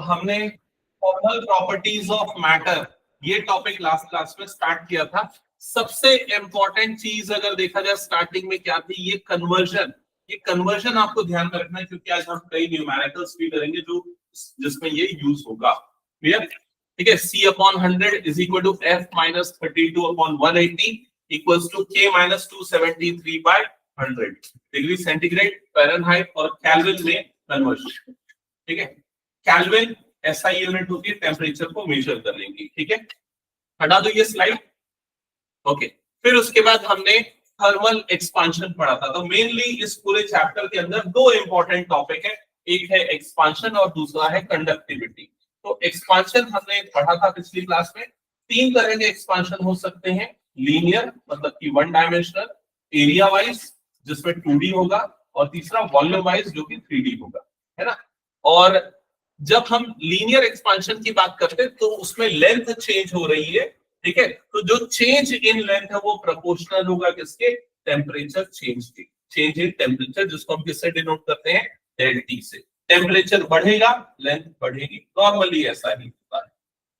हमने formal properties of matter ये topic last class में स्टार्ट किया था। सबसे इंपॉर्टेंट चीज अगर देखा जाए स्टार्टिंग में क्या थी, ये कन्वर्जन। ये कन्वर्जन आपको ध्यान में रखना है क्योंकि आज हम कई न्यूमेरिकल्स भी करेंगे जो जिसमें ये यूज होगा। क्लियर? ठीक है। C upon 100 is equal to F minus 32 upon 180 equals to K minus 273 by 100 degree centigrade, Fahrenheit और केल्विन में कन्वर्जन। ठीक है। केल्विन SI यूनिट होती है टेम्परेचर को मेजर करने की। ठीक है, हटा दो ये स्लाइड। ओके, फिर उसके बाद हमने थर्मल एक्सपांशन पढ़ा था। तो मेनली इस पूरे चैप्टर के अंदर दो इंपॉर्टेंट टॉपिक है, एक है एक्सपांशन और दूसरा है कंडक्टिविटी। तो एक्सपांशन हमने पढ़ा था पिछली क्लास में। तीन तरह के एक्सपांशन हो सकते हैं, लीनियर मतलब कि वन डायमेंशनल, एरिया वाइज जिसमें 2D होगा, और तीसरा वॉल्यूम वाइज जो कि 3D होगा, है ना। और जब हम लीनियर एक्सपांशन की बात करते हैं तो उसमें लेंथ चेंज हो रही है। ठीक है, तो जो चेंज इन लेंथ है वो प्रोपोर्शनल होगा किसके, टेम्परेचर चेंज के। चेंज इन टेम्परेचर जिसको हम किससे डिनोट करते हैं, डेल्टा T से। टेम्परेचर बढ़ेगा लेंथ बढ़ेगी, नॉर्मली ऐसा ही होता है।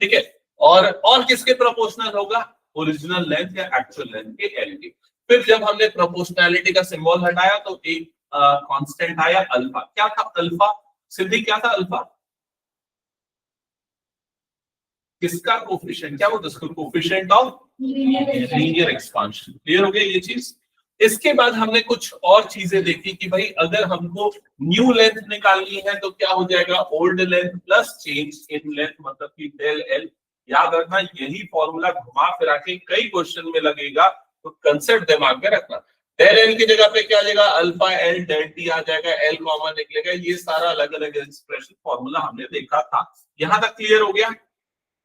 ठीक है, और किसके प्रोपोर्शनल होगा, ओरिजिनल लेंथ या एक्चुअल लेंथ के L के। फिर जब हमने प्रोपोर्शनैलिटी का सिंबल हटाया तो एक कांस्टेंट आया अल्फा। क्या था अल्फा, सिद्धि क्या था अल्फा, किसका कोफिशिएंट, क्या बोलते हैं coefficient of linear expansion. Clear हो गया ये चीज। इसके बाद हमने कुछ और चीजें देखी कि भाई अगर हमको न्यू लेंथ निकालनी है तो क्या हो जाएगा, old length plus change in length मतलब कि डेल एल। याद रखना यही फॉर्मूला घुमा फिरा के कई क्वेश्चन में लगेगा, तो कंसेप्ट दिमाग में रखना। डेल एल की जगह पे क्या आ जाएगा, अल्फा एल डेल टी आ जाएगा, एल कॉमन निकलेगा। ये सारा अलग अलग एक्सप्रेशन फॉर्मूला हमने देखा था। यहां तक क्लियर हो गया।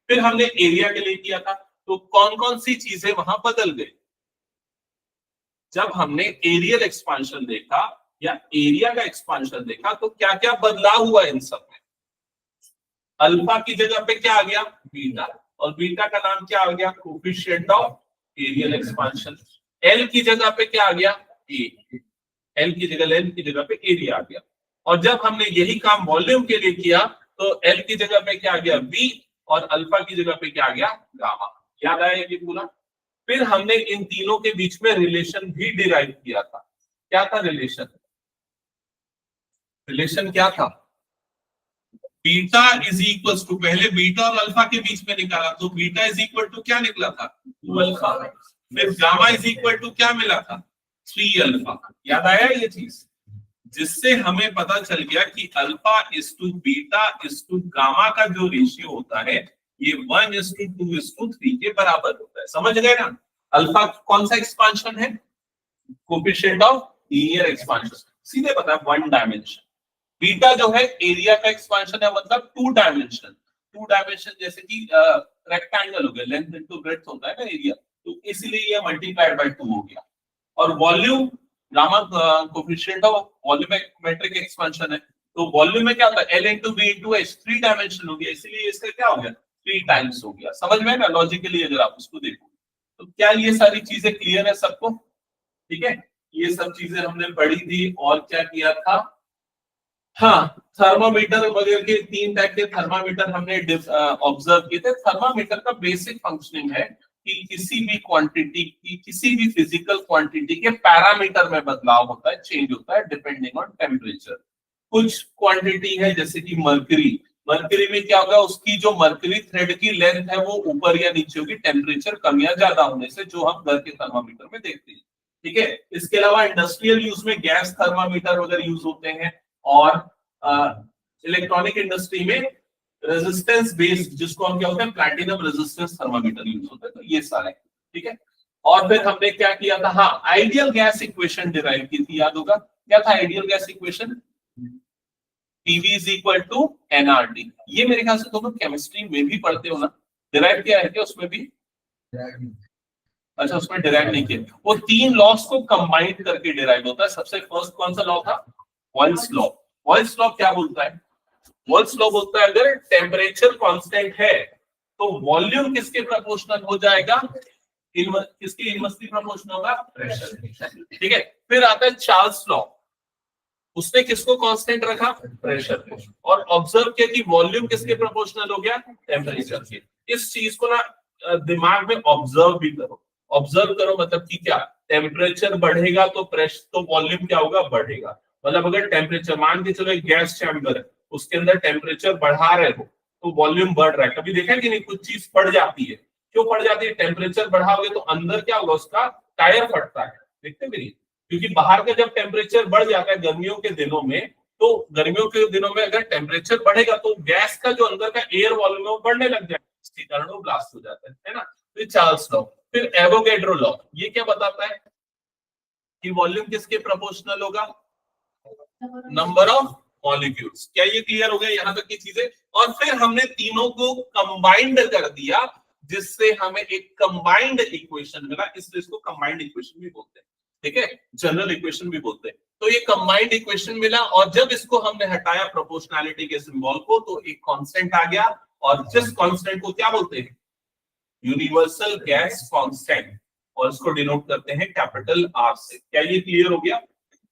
फिर हमने एरिया के लिए किया था, तो कौन कौन सी चीजें वहां बदल गई। जब हमने एरियल एक्सपांशन देखा या एरिया का एक्सपांशन देखा तो क्या क्या बदलाव हुआ इन सब में। अल्फा की जगह पे क्या आ गया, बीटा, और बीटा का नाम क्या आ गया, coefficient of areal expansion. L की जगह पे क्या आ गया, ए। एल की जगह लेंथ की जगह पे एरिया आ गया। और जब हमने यही काम वॉल्यूम के लिए किया तो एल की जगह पे क्या आ गया, बी, और अल्फा की जगह पे क्या आ गया, गामा। याद आया ये पूरा। फिर हमने इन तीनों के बीच में रिलेशन भी डिराइव किया था। क्या था रिलेशन, रिलेशन क्या था, बीटा इज इक्वल टू, पहले बीटा और अल्फा के बीच में निकाला तो बीटा इज इक्वल टू क्या निकला था, 2 अल्फा। फिर गामा इज इक्वल टू क्या मिला था, 3 अल्फा। याद आया ये चीज, जिससे हमें पता चल गया कि alpha is to beta is to gamma का जो रेशियो होता है ये 1:2:3 के बराबर होता है। समझ गए ना। अल्फा कौन सा एक्सपांशन है, कोफिशिएंट ऑफ लीनियर एक्सपांशन, सीधे पता है 1 डायमेंशन। बीटा जो है एरिया का एक्सपांशन है, मतलब 2 डायमेंशन। 2 डायमेंशन जैसे कि रेक्टेंगल हो गया, लेंथ इनटू ब्रेड्थ होता है ना एरिया, तो इसलिए ये मल्टीप्लाइड बाय 2 हो गया। और volume gamma coefficient of volumetric expansion है, तो वॉल्यूम में क्या होता है, L into V into H, 3 dimension हो गया, इसलिए इसका क्या हो गया, 3 टाइम्स हो गया। समझ में ना लॉजिकली अगर आप उसको देखो तो। क्या ये सारी चीजें क्लियर है सबको, ठीक है। ये सब चीजें हमने पढ़ी थी। और क्या किया था, हाँ, थर्मामीटर वगैरह के 3 टाइप के थर्मामीटर हमने ऑब्जर्व किए थे। थर्मामीटर का बेसिक फंक्शनिंग है कि किसी भी क्वांटिटी की, किसी भी फिजिकल क्वांटिटी के पैरामीटर में बदलाव होता है, चेंज होता है डिपेंडिंग ऑन टेम्परेचर। कुछ क्वांटिटी है जैसे कि मर्करी, मर्करी में क्या होगा, उसकी जो मर्करी थ्रेड की लेंथ है वो ऊपर या नीचे होगी टेम्परेचर कम या ज्यादा होने से, जो हम घर के थर्मामीटर में देखते हैं। ठीक है। इसके अलावा इंडस्ट्रियल यूज में गैस थर्मामीटर वगैरह यूज होते हैं, और इलेक्ट्रॉनिक इंडस्ट्री में रेजिस्टेंस बेस्ड, जिसको हम क्या होता है, प्लैटिनम रेजिस्टेंस थर्मामीटर यूज होता है। तो ये सारे, ठीक है। और फिर हमने क्या किया था, हाँ, आइडियल गैस इक्वेशन डिराइव की थी, याद होगा। क्या था ideal gas equation, PV is equal to nRT। ये मेरे ख्याल से तुम केमिस्ट्री में भी पढ़ते हो ना, डिराइव किया है क्या उसमें भी, अच्छा उसमें डिराइव नहीं किया। वो 3 लॉस को कंबाइन करके डिराइव होता है। सबसे फर्स्ट कौन सा लॉ था, बॉयल्स लॉ। बॉयल्स लॉ क्या बोलता है, बॉयल्स लॉ बोलता है अगर टेम्परेचर कांस्टेंट है तो वॉल्यूम किसके प्रोपोर्शनल हो जाएगा, किसके इनवर्सली प्रोपोर्शनल होगा, प्रेशर। ठीक है। फिर आता है चार्ल्स लॉ। उसने किसको कांस्टेंट रखा? प्रेशर को। और ऑब्जर्व किया कि वॉल्यूम किसके प्रोपोर्शनल हो गया? टेम्परेचर के। इस चीज को ना दिमाग में ऑब्जर्व भी करो। ऑब्जर्व करो मतलब कि क्या, टेम्परेचर बढ़ेगा तो प्रेशर, तो वॉल्यूम क्या होगा? बढ़ेगा। मतलब अगर टेम्परेचर, मान के चलो एक गैस चैम्बर है, उसके अंदर टेम्परेचर बढ़ा रहे हो तो वॉल्यूम बढ़ रहा है। कभी देखा है कि नहीं, कुछ चीज फट जाती है, क्यों फट जाती है? टेम्परेचर बढ़ाओगे तो अंदर क्या होगा, उसका टायर फटता है। देखते भी नहीं, क्योंकि बाहर का जब टेम्परेचर बढ़ जाता है गर्मियों के दिनों में, तो गर्मियों के दिनों में अगर टेम्परेचर बढ़ेगा तो गैस का जो अंदर का एयर वॉल्यूम है वो बढ़ने लग जाएगा, इसके कारण वो ब्लास्ट हो जाता है ना। फिर चार्ल्स लॉ, फिर एवोगैड्रो लॉ, ये क्या बताता है कि वॉल्यूम किसके प्रोपोर्शनल होगा? Number of molecules. क्या ये क्लियर हो गया यहाँ तक की चीजें? और फिर हमने तीनों को कंबाइंड कर दिया, जिससे हमें एक कंबाइंड इक्वेशन मिला, इसलिए इसको कंबाइंड इक्वेशन भी बोलते हैं। ठीक है, जनरल इक्वेशन भी बोलते हैं। तो ये कंबाइंड इक्वेशन मिला, और जब इसको हमने हटाया प्रोपोर्शनैलिटी के सिंबल को, तो एक कांस्टेंट आ गया, और जिस कांस्टेंट को क्या बोलते हैं? यूनिवर्सल गैस कांस्टेंट, और इसको डिनोट करते हैं कैपिटल आर से। क्या ये क्लियर हो गया?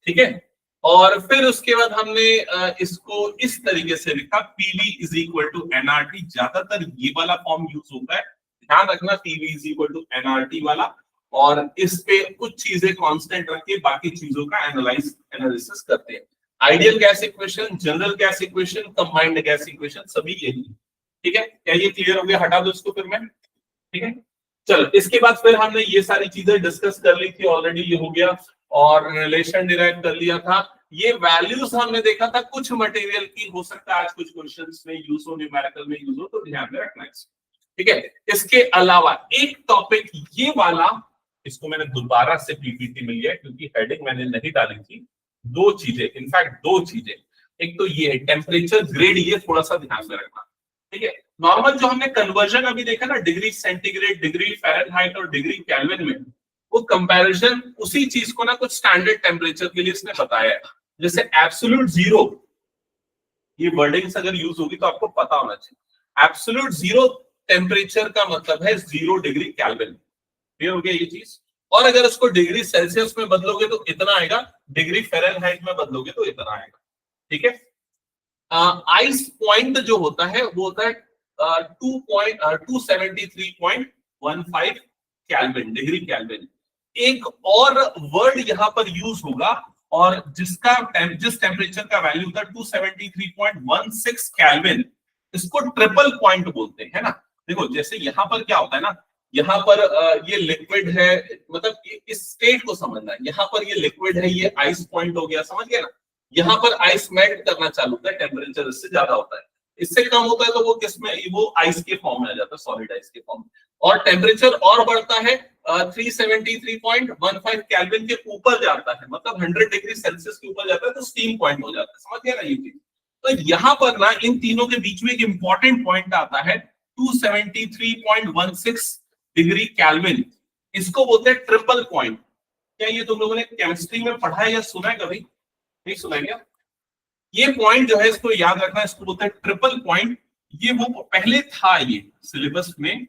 ठीक है। और फिर उसके बाद हमने इसको इस तरीके से लिखा, PV is equal to NRT. ज्यादातर ये वाला फॉर्म यूज होता है, ध्यान रखना, PV is equal to NRT वाला। और इस पे कुछ चीजें कांस्टेंट रख के बाकी चीजों का एनालिसिस करते हैं। Ideal gas equation, general gas equation, combined gas equation, सभी यही। ठीक है, क्या ये क्लियर हो गया? हटा दो इसको फिर मैं। ठीक है, चलो इसके बाद फिर हमने ये सारी चीजें डिस्कस कर ली थी ऑलरेडी, ये हो गया। और रिलेशन डिराइव कर लिया था। ये वैल्यूज हमने देखा था कुछ मटेरियल की, हो सकता है आज कुछ क्वेश्चंस में यूज हो, न्यूमेरिकल में यूज हो, तो ध्यान में रखना है। ठीक है, इसके अलावा एक टॉपिक ये वाला, इसको मैंने दोबारा से पीपीटी में लिया क्योंकि हेडिंग मैंने नहीं डाली थी। दो चीजें, इनफैक्ट दो चीजें, एक तो ये है टेम्परेचर ग्रेड, ये थोड़ा सा ध्यान में रखना। ठीक है, नॉर्मल जो हमने कन्वर्जन अभी देखा ना, डिग्री सेंटीग्रेड, डिग्री फ़ारेनहाइट और डिग्री केल्विन में, वो कंपैरिजन उसी चीज को ना कुछ स्टैंडर्ड टेम्परेचर के लिए इसने बताया है। जैसे एब्सोल्यूट जीरो, ये वर्डिंग्स अगर यूज होगी तो आपको पता होना चाहिए। एब्सोल्यूट जीरो टेम्परेचर का मतलब है 0 डिग्री केल्विन। क्लियर हो गया ये चीज? और अगर इसको डिग्री सेल्सियस में बदलोगे तो इतना आएगा, डिग्री फ़ारेनहाइट में बदलोगे तो इतना आएगा। ठीक है, आइस पॉइंट जो होता है वो होता है 273.15 केल्विन, डिग्री केल्विन। एक और वर्ड यहाँ पर यूज होगा, और जिस टेम्परेचर का वैल्यू था 273.16 केल्विन, इसको ट्रिपल पॉइंट बोलते हैं ना। देखो जैसे यहाँ पर क्या होता है ना, यहाँ पर ये लिक्विड है, मतलब इस स्टेट को समझना है। यहाँ पर ये लिक्विड है, ये आइस पॉइंट हो गया, समझ गया ना। यहाँ पर आइस मेल्ट करना चालू होता है, टेम्परेचर इससे ज्यादा होता है। इससे कम होता है तो वो किसमें, वो आइस के फॉर्म में आ जाता है, सॉलिड आइस के फॉर्म में। और टेम्परेचर और बढ़ता है 373.15 केल्विन के ऊपर जाता है, मतलब 100 डिग्री सेल्सियस के ऊपर जाता है तो स्टीम पॉइंट हो जाता है। समझ गया ना ये चीज? तो यहाँ पर ना इन तीनों के बीच में एक इंपॉर्टेंट पॉइंट आता है 273.16 डिग्री केल्विन। इसको बोलते हैं ट्रिपल पॉइंट। क्या ये तुम लोगों ने केमिस्ट्री में पढ़ा है या सुना है? कभी नहीं सुना क्या? ये पॉइंट जो है इसको याद रखना, इसको बोलते हैं ट्रिपल पॉइंट। ये वो पहले था, ये सिलेबस में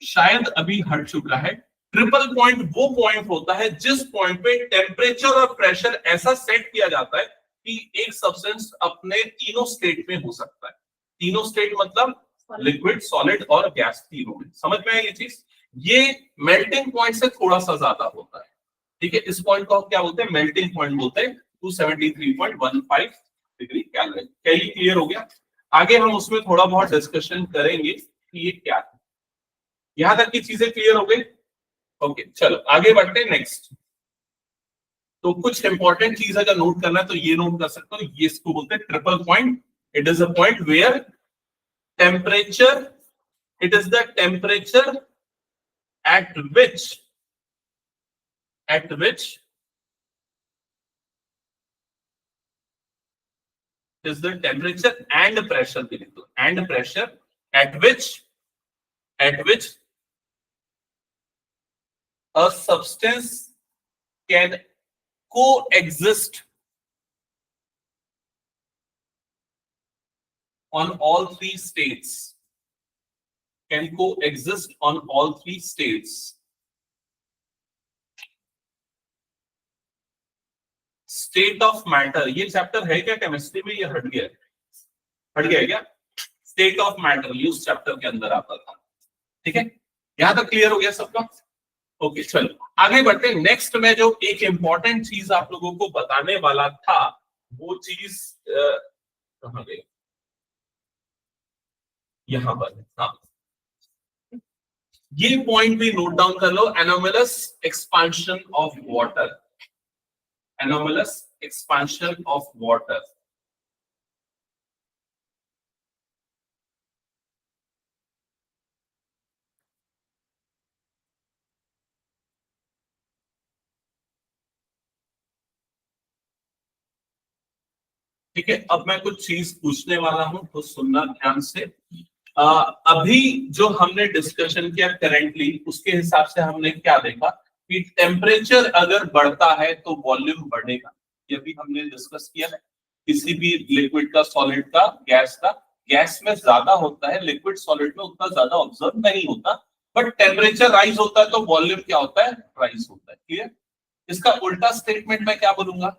शायद अभी हट चुका है। ट्रिपल पॉइंट वो पॉइंट होता है जिस पॉइंट पे टेम्परेचर और प्रेशर ऐसा सेट किया जाता है कि एक सब्सटेंस अपने तीनों स्टेट में हो सकता है। तीनों स्टेट मतलब लिक्विड, सॉलिड और गैस, तीनों में। समझ में आया ये चीज? ये मेल्टिंग पॉइंट से थोड़ा सा ज्यादा होता है। ठीक है, इस पॉइंट को क्या बोलते हैं? मेल्टिंग पॉइंट बोलते हैं। 273.15 डिग्री केल्विन। क्या ये क्लियर हो गया? आगे हम उसमें थोड़ा बहुत डिस्कशन करेंगे कि ये क्या है। यहां तक की चीजें क्लियर हो गई? ओके, चलो आगे बढ़ते हैं नेक्स्ट। तो कुछ इंपॉर्टेंट चीज अगर नोट करना है तो ये नोट कर सकते हो, ये इसको बोलते हैं triple point. It is a point where temperature, it is the temperature at which is the temperature and pressure भी लिख दो, and pressure at which a substance can coexist on all three states, can coexist on all three states. State of matter, ये chapter है क्या chemistry में? ये हट गया, हट गया क्या? स्टेट ऑफ मैटर ये उस चैप्टर के अंदर आता था। ठीक है, यहां तक क्लियर हो गया सबका? ओके, चलो आगे बढ़ते हैं। नेक्स्ट में जो एक इंपॉर्टेंट चीज आप लोगों को बताने वाला था वो चीज कहां गई? यहां पर। हाँ, ये पॉइंट भी नोट डाउन कर लो, anomalous expansion of water, anomalous expansion of water. ठीक है, अब मैं कुछ चीज पूछने वाला हूं तो सुनना ध्यान से। अभी जो हमने डिस्कशन किया करेंटली, उसके हिसाब से हमने क्या देखा कि टेम्परेचर अगर बढ़ता है तो वॉल्यूम बढ़ेगा। ये भी हमने डिस्कस किया है। किसी भी लिक्विड का, सॉलिड का, गैस का, गैस में ज्यादा होता है, लिक्विड सॉलिड में उतना ज्यादा ऑब्जर्व नहीं होता, बट टेम्परेचर राइज होता है तो वॉल्यूम क्या होता है? राइज होता है। क्लियर? इसका उल्टा स्टेटमेंट मैं क्या बोलूंगा?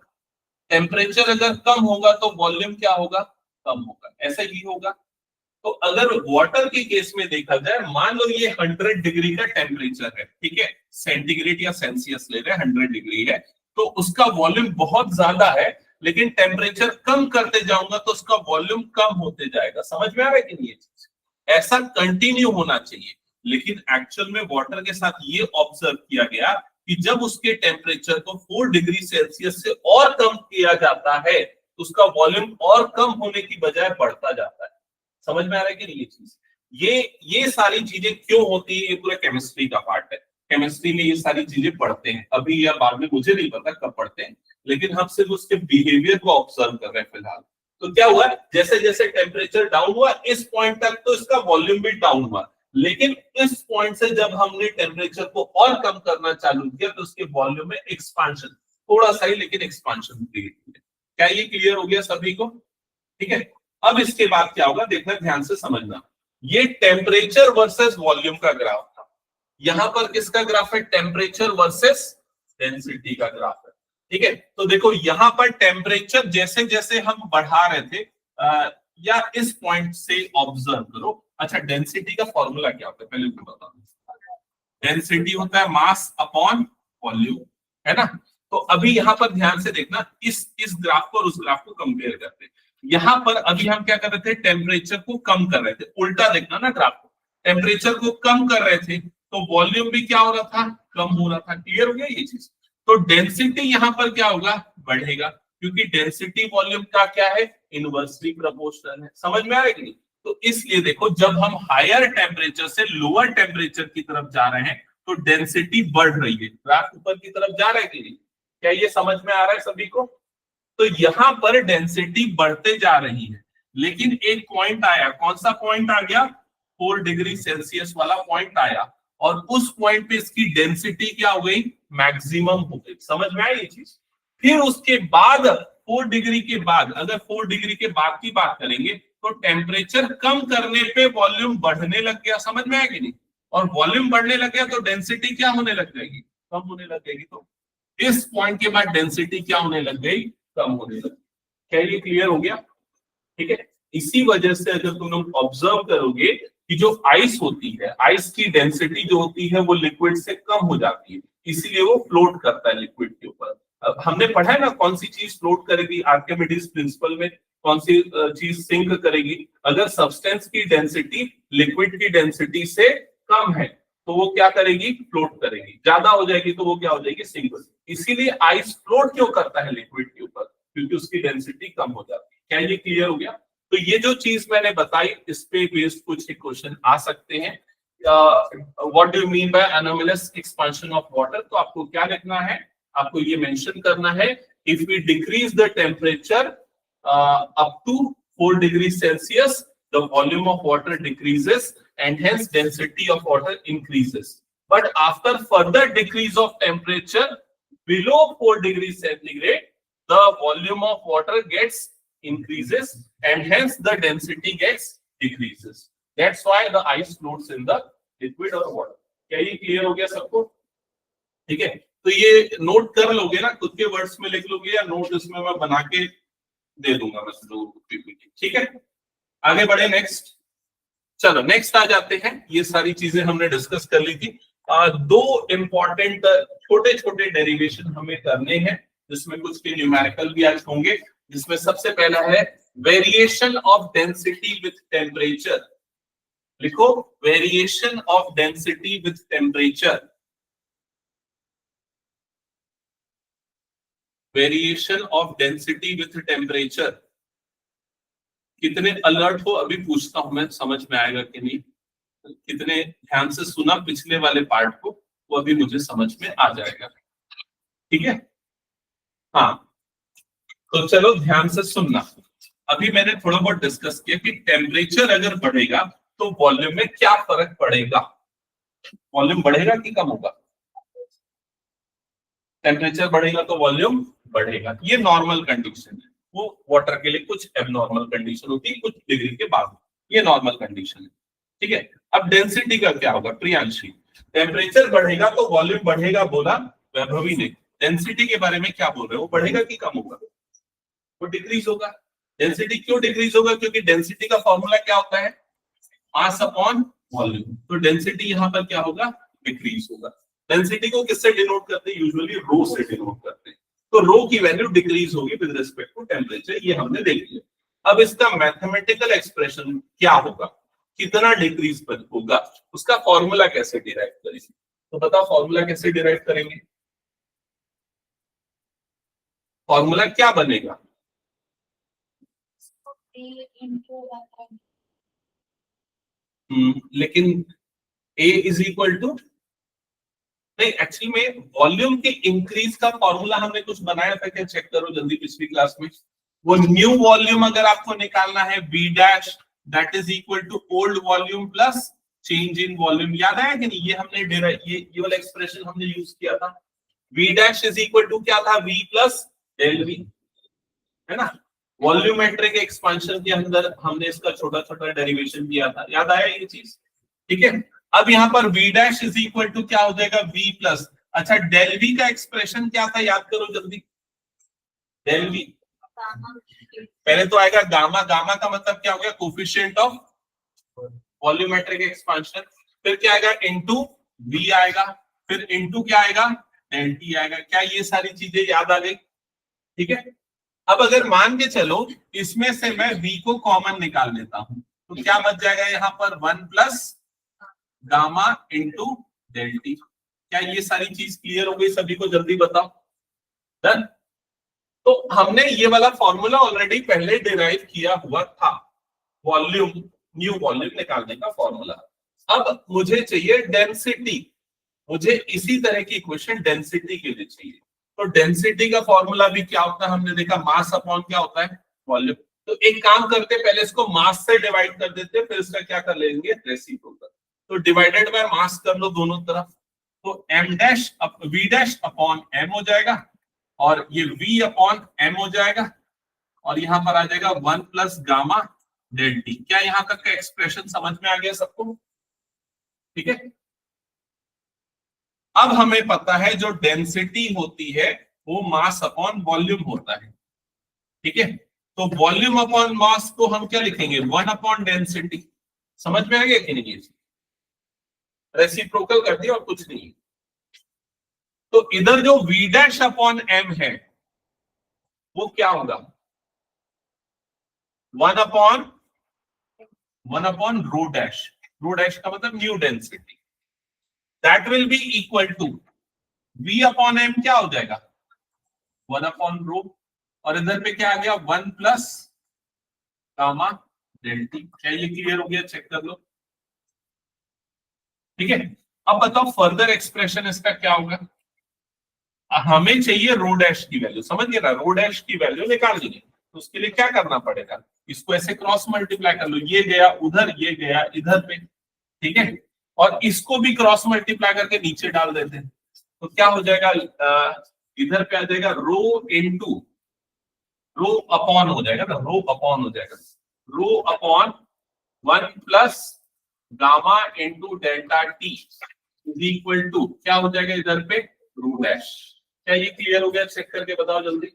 टेम्परेचर अगर कम होगा तो वॉल्यूम क्या होगा? कम होगा। ऐसा ही होगा। तो अगर वाटर के केस में देखा जाए, मान लो ये 100 डिग्री का टेम्परेचर है, ठीक है, सेंटीग्रेड या सेल्सियस ले रहे हैं, 100 डिग्री है, तो उसका वॉल्यूम बहुत ज्यादा है, लेकिन टेम्परेचर कम करते जाऊंगा तो उसका वॉल्यूम कम होते जाएगा। समझ में आ रहा है कि नहीं? ये चीज ऐसा कंटिन्यू होना चाहिए, लेकिन एक्चुअल में वाटर के साथ ये ऑब्जर्व किया गया कि जब उसके टेम्परेचर को 4 डिग्री सेल्सियस से और कम किया जाता है तो उसका वॉल्यूम और कम होने की बजाय बढ़ता जाता है। समझ में आ रहा है कि नहीं? ये चीज, ये सारी चीजें क्यों होती है, ये पूरा केमिस्ट्री का पार्ट है। केमिस्ट्री में ये सारी चीजें पढ़ते हैं, अभी या बाद में मुझे नहीं पता कब पढ़ते हैं, लेकिन हम सिर्फ उसके बिहेवियर को ऑब्जर्व कर रहे हैं फिलहाल। तो क्या हुआ, जैसे जैसे टेम्परेचर डाउन हुआ इस पॉइंट तक तो इसका वॉल्यूम भी डाउन हुआ, लेकिन इस पॉइंट से जब हमने टेम्परेचर को और कम करना चालू किया तो उसके वॉल्यूम में एक्सपांशन, थोड़ा सा ही लेकिन एक्सपांशन क्रिएट हुआ। क्या ये क्लियर हो गया सभी को? ठीक है, अब इसके बाद क्या होगा देखना, ध्यान से समझना। ये टेम्परेचर वर्सेस वॉल्यूम का ग्राफ था, यहां पर किसका ग्राफ है? टेम्परेचर वर्सेस डेंसिटी का ग्राफ है। ठीक है, तो देखो यहां पर टेम्परेचर जैसे जैसे हम बढ़ा रहे थे, या इस पॉइंट से ऑब्जर्व करो। अच्छा, डेंसिटी का फॉर्मूला क्या होता है पहले मैं बता दूं। डेंसिटी होता है मास अपॉन वॉल्यूम, है ना? तो अभी यहां पर ध्यान से देखना, इस ग्राफ को और उस ग्राफ को कंपेयर करते हैं। यहां पर अभी हम क्या कर रहे थे? टेम्परेचर को कम कर रहे थे। उल्टा देखना ना ग्राफ को, टेम्परेचर को कम कर रहे थे तो वॉल्यूम भी क्या हो रहा था? कम हो रहा था। क्लियर हो गया ये चीज? तो डेंसिटी यहां पर क्या होगा? बढ़ेगा, क्योंकि डेंसिटी वॉल्यूम का क्या है? इनवर्सली प्रोपोर्शनल है। समझ में आ रहा है कि नहीं? तो इसलिए देखो, जब हम हायर टेम्परेचर से लोअर टेम्परेचर की तरफ जा रहे हैं तो डेंसिटी बढ़ रही है, ग्राफ ऊपर की तरफ जा रहा है कि नहीं? क्या ये समझ में आ रहा है सभी को? तो यहां पर डेंसिटी बढ़ते जा रही है, लेकिन एक पॉइंट आया, कौन सा पॉइंट आ गया? 4 डिग्री सेल्सियस वाला पॉइंट आया, और उस पॉइंट पे इसकी डेंसिटी क्या हो गई? मैक्सिमम हो गई। समझ में आई ये चीज? फिर उसके बाद 4 डिग्री के बाद, अगर 4 डिग्री के बाद की बात करेंगे तो टेम्परेचर कम करने पे वॉल्यूम बढ़ने लग गया। समझ में आया कि नहीं? और वॉल्यूम बढ़ने लग गया तो डेंसिटी क्या होने लग जाएगी? कम होने लग जाएगी। तो इस पॉइंट के बाद डेंसिटी क्या होने लग गई? कम होने लगी। क्या ये क्लियर हो गया? ठीक है, इसी वजह से अगर तुम लोग ऑब्जर्व करोगे कि जो आइस होती है, आइस की डेंसिटी जो होती है वो लिक्विड से कम हो जाती है, इसीलिए वो फ्लोट करता है लिक्विड के ऊपर। अब हमने पढ़ा है ना कौन सी चीज फ्लोट करेगी, आर्किमिडीज प्रिंसिपल में कौन सी चीज सिंक करेगी? अगर सब्सटेंस की डेंसिटी लिक्विड की डेंसिटी से कम है तो वो क्या करेगी? फ्लोट करेगी। ज्यादा हो जाएगी तो वो क्या हो जाएगी? सिंक। इसीलिए आइस फ्लोट क्यों करता है लिक्विड के ऊपर? क्योंकि उसकी डेंसिटी कम हो जाती है। क्या ये क्लियर हो गया? तो ये जो चीज मैंने बताई, इस पे बेस्ड कुछ क्वेश्चन आ सकते हैं। What do you mean by anomalous expansion of water? तो आपको क्या लिखना है? आपको ये मेंशन करना है, if we decrease the temperature up to 4 degree Celsius, the volume of water decreases and hence density of water increases. But after further decrease of temperature below 4 degrees centigrade, the volume of water gets increases and hence the density gets decreases. That's why the ice floats in the liquid or water. क्या ये clear हो गया सबको? ठीक है, तो ये note कर लोगे ना, खुद के वर्ड्स में लिख लोगे या नोट इसमें मैं बना के दे दूंगा मैं लोगों को पीपीटी, ठीक है। आगे बढ़े नेक्स्ट। चलो नेक्स्ट आ जाते हैं। ये सारी चीजें हमने डिस्कस कर ली थी। दो इंपॉर्टेंट छोटे छोटे डेरिवेशन हमें करने हैं, जिसमें कुछ के न्यूमेरिकल भी आज होंगे, जिसमें सबसे पहला है variation of density with temperature. लिखो, variation of density with temperature. Variation of density with temperature. कितने अलर्ट हो अभी पूछता हूं मैं, समझ में आएगा कि नहीं, कितने ध्यान से सुना पिछले वाले पार्ट को, वो अभी मुझे समझ में आ जाएगा, ठीक है। हाँ तो चलो ध्यान से सुनना। अभी मैंने थोड़ा बहुत डिस्कस किया कि टेम्परेचर अगर बढ़ेगा तो वॉल्यूम में क्या फर्क पड़ेगा। वॉल्यूम बढ़ेगा कि कम होगा? टेम्परेचर बढ़ेगा तो वॉल्यूम बढ़ेगा, ये नॉर्मल कंडीशन है। वो वाटर के लिए कुछ एबनॉर्मल कंडीशन होती है कुछ डिग्री के बाद, ये नॉर्मल कंडीशन है, ठीक है। अब डेंसिटी का क्या होगा प्रियांशी? टेम्परेचर बढ़ेगा तो वॉल्यूम बढ़ेगा बोला वैभवी ने, डेंसिटी के बारे में क्या बोल रहे हो? वो बढ़ेगा कि कम होगा? वो डिक्रीज होगा। डेंसिटी क्यों डिक्रीज होगा? क्योंकि डेंसिटी का फॉर्मूला क्या होता है? Mass upon volume. तो डेंसिटी यहाँ पर क्या होगा? डिक्रीज होगा। डेंसिटी को किससे डिनोट करते हैं? यूजुअली रो से डिनोट करते हैं। तो रो की वैल्यू डिक्रीज होगी विद रिस्पेक्ट टू टेम्परेचर, ये हमने देख लिया। अब इसका मैथमेटिकल एक्सप्रेशन क्या होगा, कितना डिक्रीज होगा, उसका फॉर्मूला कैसे डिराइव करेंगे? तो बताओ फॉर्मूला कैसे डिराइव करेंगे? फॉर्मूला क्या बनेगा? लेकिन A इज इक्वल टू, नहीं एक्चुअली में वॉल्यूम के इंक्रीज का फॉर्मूला हमने कुछ बनाया था क्या? चेक करो जल्दी पिछली क्लास में। वो न्यू वॉल्यूम अगर आपको निकालना है V dash that is equal to old volume plus change in volume, याद आया कि नहीं? ये हमने ये वाला एक्सप्रेशन हमने यूज किया था। V dash is equal to क्या था? V प्लस डेल V, है ना। वॉल्यूमेट्रिक एक्सपेंशन के अंदर हमने इसका छोटा छोटा डेरिवेशन किया था, याद आया ये चीज? ठीक है। अब यहाँ पर V dash is equal to क्या हो जाएगा? V प्लस, अच्छा डेल V का एक्सप्रेशन क्या था याद करो जल्दी। डेल V पहले तो आएगा गामा, गामा का मतलब क्या हो गया? Coefficient of volumetric expansion. फिर क्या आएगा? इनटू V आएगा, फिर इनटू क्या आएगा? डेल T आएगा। क्या ये सारी चीजें याद आ गई? ठीक है। अब अगर मान के चलो इसमें से मैं V को कॉमन निकाल लेता हूं तो क्या बच जाएगा यहाँ पर? 1 plus gamma into del T. क्या ये सारी चीज क्लियर हो गई सभी को? जल्दी बताओ। डन। तो हमने ये वाला फॉर्मूला ऑलरेडी पहले डिराइव किया हुआ था, वॉल्यूम, न्यू वॉल्यूम निकालने का फॉर्मूला। अब मुझे चाहिए डेंसिटी, मुझे इसी तरह की इक्वेशन डेंसिटी के लिए चाहिए। तो डेंसिटी का फॉर्मूला भी क्या होता है हमने देखा, मास अपॉन क्या होता है? वॉल्यूम। तो एक काम करते, पहले इसको मास से डिवाइड कर देते, फिर इसका क्या कर लेंगे? रेसिप्रोकल। तो डिवाइडेड बाय मास कर लो दोनों तरफ, तो m dash v dash upon m हो जाएगा, और ये v अपॉन m हो जाएगा, और यहां पर आ जाएगा 1 प्लस गामा डेल टी। क्या यहां तक का एक्सप्रेशन समझ में आ गया सबको? ठीक है। अब हमें पता है जो डेंसिटी होती है वो मास अपॉन वॉल्यूम होता है, ठीक है। तो वॉल्यूम अपॉन मास को हम क्या लिखेंगे? 1 अपॉन डेंसिटी। समझ में आ गया कि नहीं? रेसिप्रोकल कर दिया और कुछ नहीं। तो इधर जो v डैश अपॉन m है वो क्या होगा? 1 upon rho dash. Rho dash का मतलब new density, that will be equal to v upon m क्या हो जाएगा? 1 अपॉन रो, और इधर पे क्या आ गया? 1 प्लस गामा डेल टी। क्या ये क्लियर हो गया? चेक कर लो, ठीक है। अब बताओ फर्दर एक्सप्रेशन इसका क्या होगा? हमें चाहिए रो डैश की वैल्यू, समझ गए ना? रो डैश की वैल्यू निकाल लीजिए, तो उसके लिए क्या करना पड़ेगा? इसको ऐसे क्रॉस मल्टीप्लाई कर लो, ये गया उधर, ये गया इधर पे, ठीक है। और इसको भी क्रॉस मल्टीप्लाई करके नीचे डाल देते हैं, तो क्या हो जाएगा? इधर पे आ जाएगा रो इनटू रो अपॉन हो जाएगा ना, रो अपॉन हो जाएगा, rho upon 1 plus gamma into delta T is equal to क्या हो जाएगा? इधर पे रो डैश। क्या ये क्लियर हो गया? चेक करके बताओ जल्दी।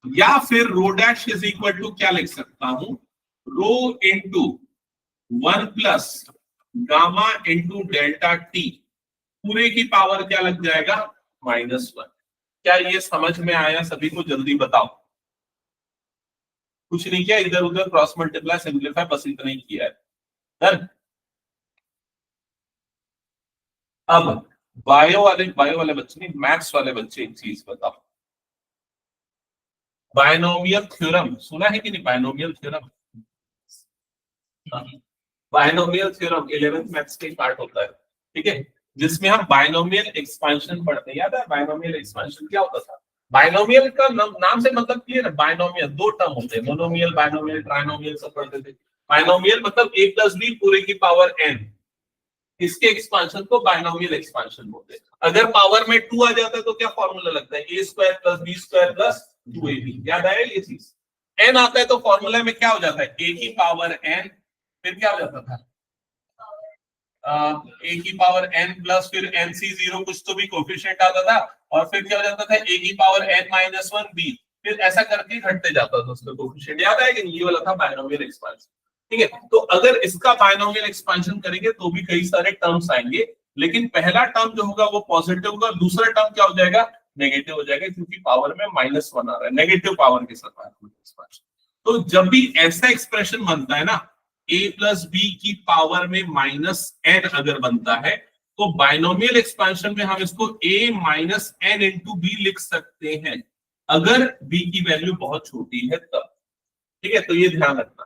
या फिर rho dash is equal to क्या लिख सकता हूं, rho into 1 plus gamma into delta T, पूरे की पावर क्या लग जाएगा, -1। क्या ये समझ में आया सभी को? जल्दी बताओ। कुछ नहीं किया, इधर उधर क्रॉस मल्टीप्लाई सिंप्लीफाई, बस इतना ही किया है। डन। अब बायो वाले बच्चे नहीं, मैथ्स वाले बच्चे एक चीज बताओ, बायनोमियल थ्योरम सुना है कि नहीं? Binomial theorem, binomial theorem 11th maths के पार्ट होता है, ठीक है, जिसमें हम बायनोमियल एक्सपेंशन पढ़ते हैं। याद है बायनोमियल एक्सपेंशन क्या होता था? बायनोमियल का नाम से मतलब क्लियर है, बायनोमियल दो टर्म होते हैं, मोनोमियल, बायनोमियल, ट्राइनोमियल सब पढ़ते थे। बायनोमियल मतलब a प्लस बी पूरे की पावर n, इसके एक्सपेंशन को बायनोमियल एक्सपेंशन बोलते हैं। अगर पावर में 2 आ जाता है तो क्या फॉर्मूला लगता है, a square plus b square plus 2ab। याद आया ये चीज? n आता है तो फॉर्मूला में क्या हो जाता है, a की पावर n, फिर क्या हो जाता था, a की पावर n प्लस फिर nc0 कुछ तो भी कोफिशिएंट आता था, और फिर क्या हो जाता था, a की पावर n माइनस 1 b, फिर ऐसा करके घटते जाता था उसका कोफिशिएंट। याद है कि नहीं? ये वाला था बायनोमियल एक्सपेंशन, ठीक है। तो अगर इसका बायनोमियल एक्सपेंशन करेंगे तो भी कई सारे टर्म्स आएंगे, लेकिन पहला टर्म जो होगा वो पॉजिटिव होगा, दूसरा टर्म क्या हो जाएगा, नेगेटिव हो जाएगा, क्योंकि पावर में -1 आ रहा है, नेगेटिव पावर के साथ बायनोमियल एक्सपेंशन। तो जब भी ऐसा एक्सप्रेशन बनता है ना, a प्लस बी की पावर में -n अगर बनता है, तो बायनोमियल एक्सपेंशन में हम इसको a minus n into B लिख सकते हैं, अगर b की वैल्यू बहुत छोटी है तब, ठीक है। तो ये ध्यान रखना।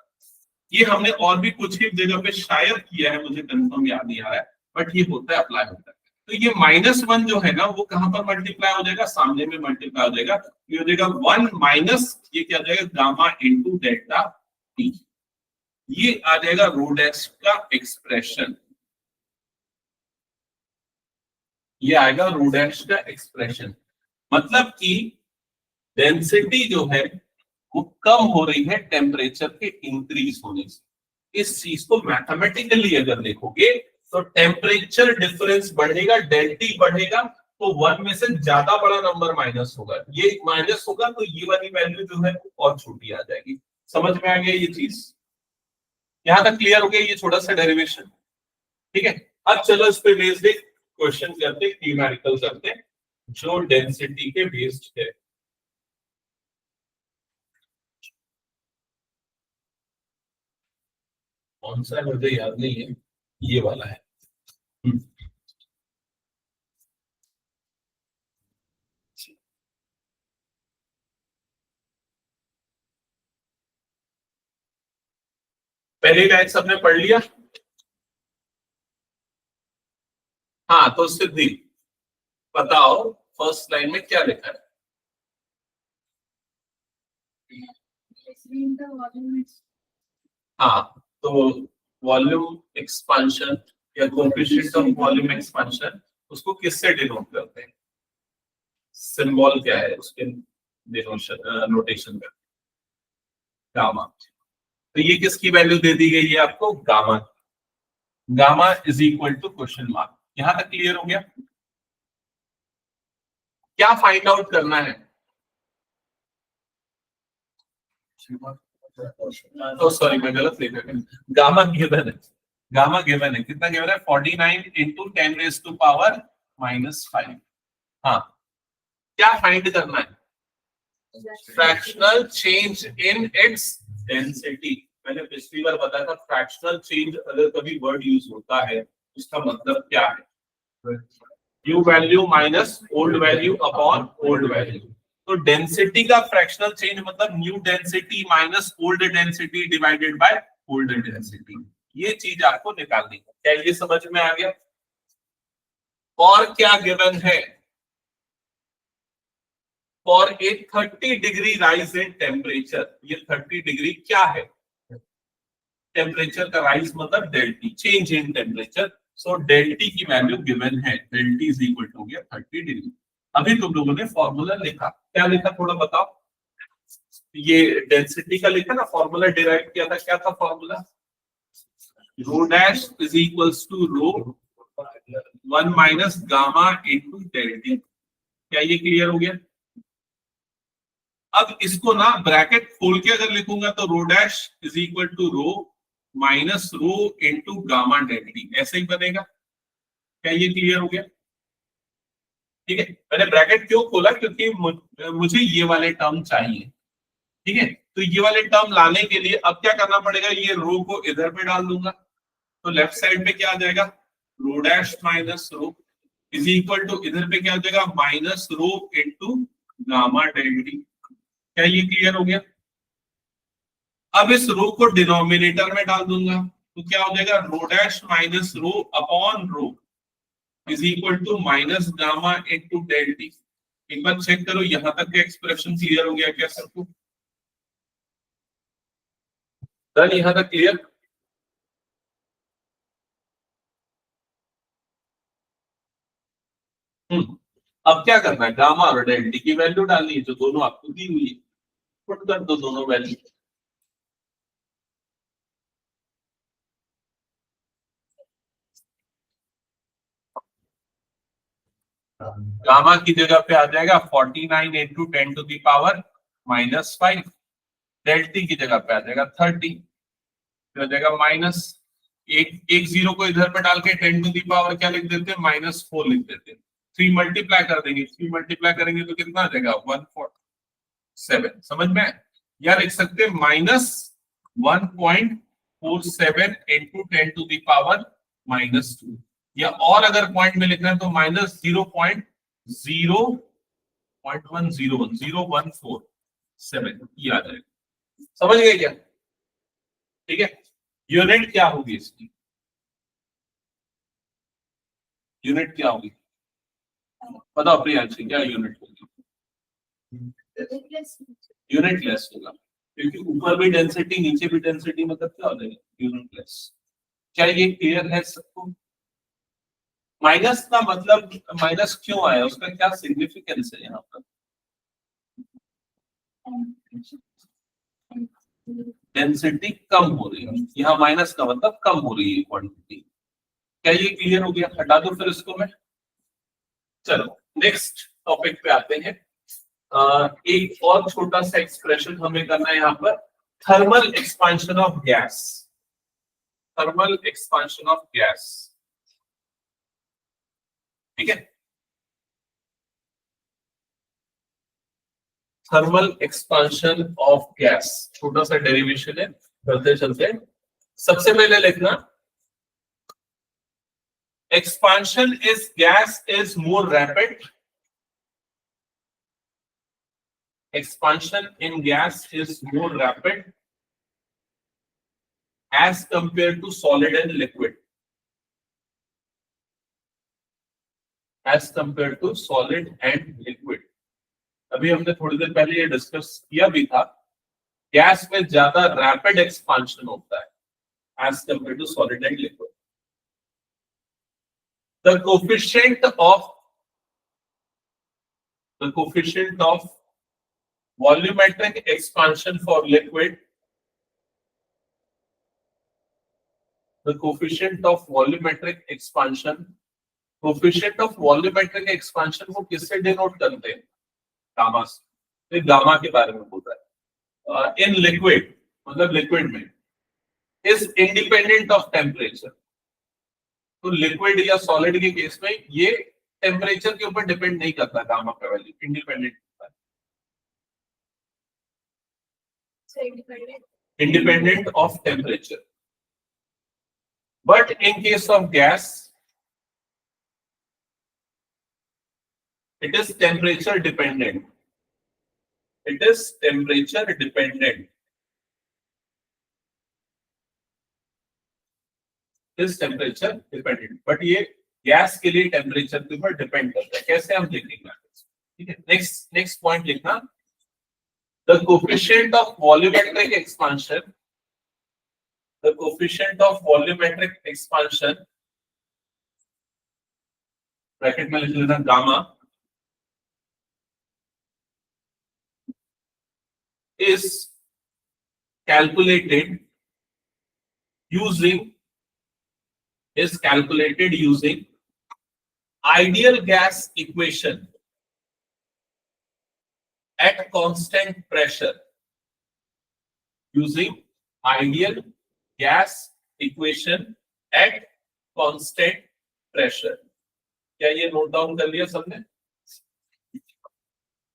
ये हमने और भी कुछ एक जगह पे शायद किया है, मुझे कंफर्म याद नहीं आ रहा है, बट ये होता है, अप्लाई होता है। तो ये -1 जो है ना, वो कहां पर मल्टीप्लाई हो जाएगा, सामने में मल्टीप्लाई हो जाएगा, ये हो जाएगा 1 माइनस ये क्या हो जाएगा, गामा इंटू डेल्टा टी। ये आ जाएगा रो डैश का एक्सप्रेशन, ये आएगा रो डैश का एक्सप्रेशन। मतलब कि डेंसिटी जो है वो कम हो रही है टेम्परेचर के इंक्रीज होने से। इस चीज को मैथमेटिकली अगर देखोगे तो टेम्परेचर डिफरेंस बढ़ेगा, डेल्टी बढ़ेगा, तो 1 में से ज्यादा बड़ा नंबर माइनस होगा, ये माइनस होगा तो ये वाली वैल्यू जो है और छोटी आ जाएगी। समझ में आ गया ये चीज? यहां तक क्लियर हो गया ये छोटा सा डेरिवेशन, ठीक है। अब चलो इस पे बेस्ड एक क्वेश्चन करते हैं, न्यूमेरिकल करते हैं, जो डेंसिटी के बेस्ड है। कौन सा है मुझे याद नहीं है, ये वाला है। पहली लाइन सबने पढ़ लिया? हाँ, तो सिद्धि बताओ फर्स्ट लाइन में क्या लिखा है? हाँ, तो वॉल्यूम एक्सपेंशन या कोएफिशिएंट ऑफ वॉल्यूम एक्सपेंशन, उसको किससे डिनोट करते हैं? सिंबल क्या है उसके डिनोशन, नोटेशन का? गामा। तो ये किसकी वैल्यू दे दी गई है आपको? Gamma. Gamma is equal to question mark. यहां तक क्लियर हो गया? क्या फाइंड आउट करना है? तो सॉरी मैं गलत लिख रहा हूं, गामा गिवन है, गामा गिवन है, कितना गिवन है, 49 इंटू 10 रेज टू पावर -5। हाँ, क्या फाइंड करना है? Fractional change in its density. मैंने पिछली बार बताया था, फ्रैक्शनल चेंज अगर कभी वर्ड यूज होता है उसका मतलब क्या है, new value minus old value upon old value. तो डेंसिटी का फ्रैक्शनल चेंज मतलब new density minus old density divided by old density. ये चीज आपको निकालनी है। क्या ये समझ में आ गया? और क्या गिवन है? For a 30 degree rise in temperature, ये 30 डिग्री क्या है? टेम्परेचर का राइज मतलब डेल्टी, चेंज इन टेम्परेचर। सो डेल्टी की वैल्यू गिवन है, डेल्टी इज इक्वल टू गया 30 डिग्री। अभी तुम लोगों ने फॉर्मूला लिखा, क्या लिखा थोड़ा बताओ? ये डेंसिटी का लिखा ना, फॉर्मूला डिराइव किया था, क्या था formula? Rho dash is equals to rho 1 minus gamma into del T. क्या ये क्लियर हो गया? अब इसको ना ब्रैकेट खोल के अगर लिखूंगा तो rho dash is equal to rho minus rho into gamma del T, ऐसे ही बनेगा। क्या ये क्लियर हो गया? ठीक है, मैंने ब्रैकेट क्यों खोला? क्योंकि मुझे ये वाले टर्म चाहिए। ठीक है, तो ये वाले टर्म लाने के लिए अब क्या करना पड़ेगा, ये रो को इधर पे डाल दूंगा, तो लेफ्ट साइड पे क्या आ जाएगा, rho dash minus rho is equal to, इधर पे क्या हो जाएगा, minus rho into gamma del T. क्या ये क्लियर हो गया? अब इस रो को डिनोमिनेटर में डाल दूंगा, तो क्या हो जाएगा, rho dash minus rho upon rho is equal to minus gamma into del T. एक बार चेक करो यहां तक का एक्सप्रेशन क्लियर हो गया क्या सबको? डन, यहां तक क्लियर? अब क्या करना है, गामा और डेल टी की वैल्यू डालनी है जो दोनों आपको दी हुई है, पुट कर दो दोनों वैल्यू। गामा की जगह पे आ जाएगा 49 into 10 to the power minus 5, del T की जगह पे आ जाएगा 30, हो जाएगा माइनस एक जीरो को इधर पे डाल के 10 टू दी पावर क्या लिख देते हैं, -4 लिख देते हैं। 3 मल्टीप्लाई कर देंगे, 3 मल्टीप्लाई करेंगे तो कितना आ जाएगा, 147। समझ में? या लिख सकते हैं -1.47 इंटू 10 टू दी पावर -2, या और अगर पॉइंट में लिखना है तो -0.147 ये आ जाएगा। समझ गए क्या? ठीक है, यूनिट क्या होगी इसकी, यूनिट क्या होगी बताओ प्रियांशी, क्या यूनिट होगी? यूनिट लेस होगा, क्योंकि ऊपर भी डेंसिटी नीचे भी डेंसिटी, मतलब क्या हो जाएगा, यूनिट लेस। क्या ये क्लियर है सबको? माइनस का मतलब, माइनस क्यों आया, उसका क्या सिग्निफिकेंस है यहाँ पर? डेंसिटी कम हो रही है, यहाँ माइनस का मतलब कम हो रही है क्वांटिटी। क्या ये क्लियर हो गया? हटा दो फिर इसको मैं। चलो नेक्स्ट टॉपिक पे आते हैं। एक और छोटा सा एक्सप्रेशन हमें करना है यहाँ पर, thermal expansion of gas. Thermal expansion of gas, ठीक है, थर्मल एक्सपांशन ऑफ गैस, छोटा सा डेरिवेशन है, चलते चलते सबसे पहले लिखना, expansion is gas is more rapid, expansion in gas is more rapid as compared to solid and liquid, as compared to solid and liquid। अभी हमने थोड़ी देर पहले ये डिस्कस किया भी था, गैस में ज्यादा रैपिड एक्सपांशन होता है as compared to solid and liquid। the coefficient of volumetric expansion for liquid, the coefficient of volumetric expansion, coefficient of volumetric expansion को किससे डिनोट करते हैं, गामा से। गामा के बारे में बोल रहा है। इन लिक्विड मतलब लिक्विड में इज इंडिपेंडेंट ऑफ टेम्परेचर, तो लिक्विड या सॉलिड के केस में ये टेम्परेचर के ऊपर डिपेंड नहीं करता, गामा का वैल्यू इंडिपेंडेंट होता है, independent of temperature. But in case of gas it is temperature dependent, it is temperature dependent, is temperature dependent, but ये गैस के लिए टेम्परेचर के ऊपर डिपेंड करता है। कैसे हम देखेंगे, ठीक है। नेक्स्ट पॉइंट लिखना, the coefficient of volumetric expansion, the coefficient of volumetric expansion, bracket में लिख लेना gamma, is calculated using is calculated using ideal gas equation at constant pressure. Using ideal gas equation at constant pressure. क्या ये note down कर लिया सबने?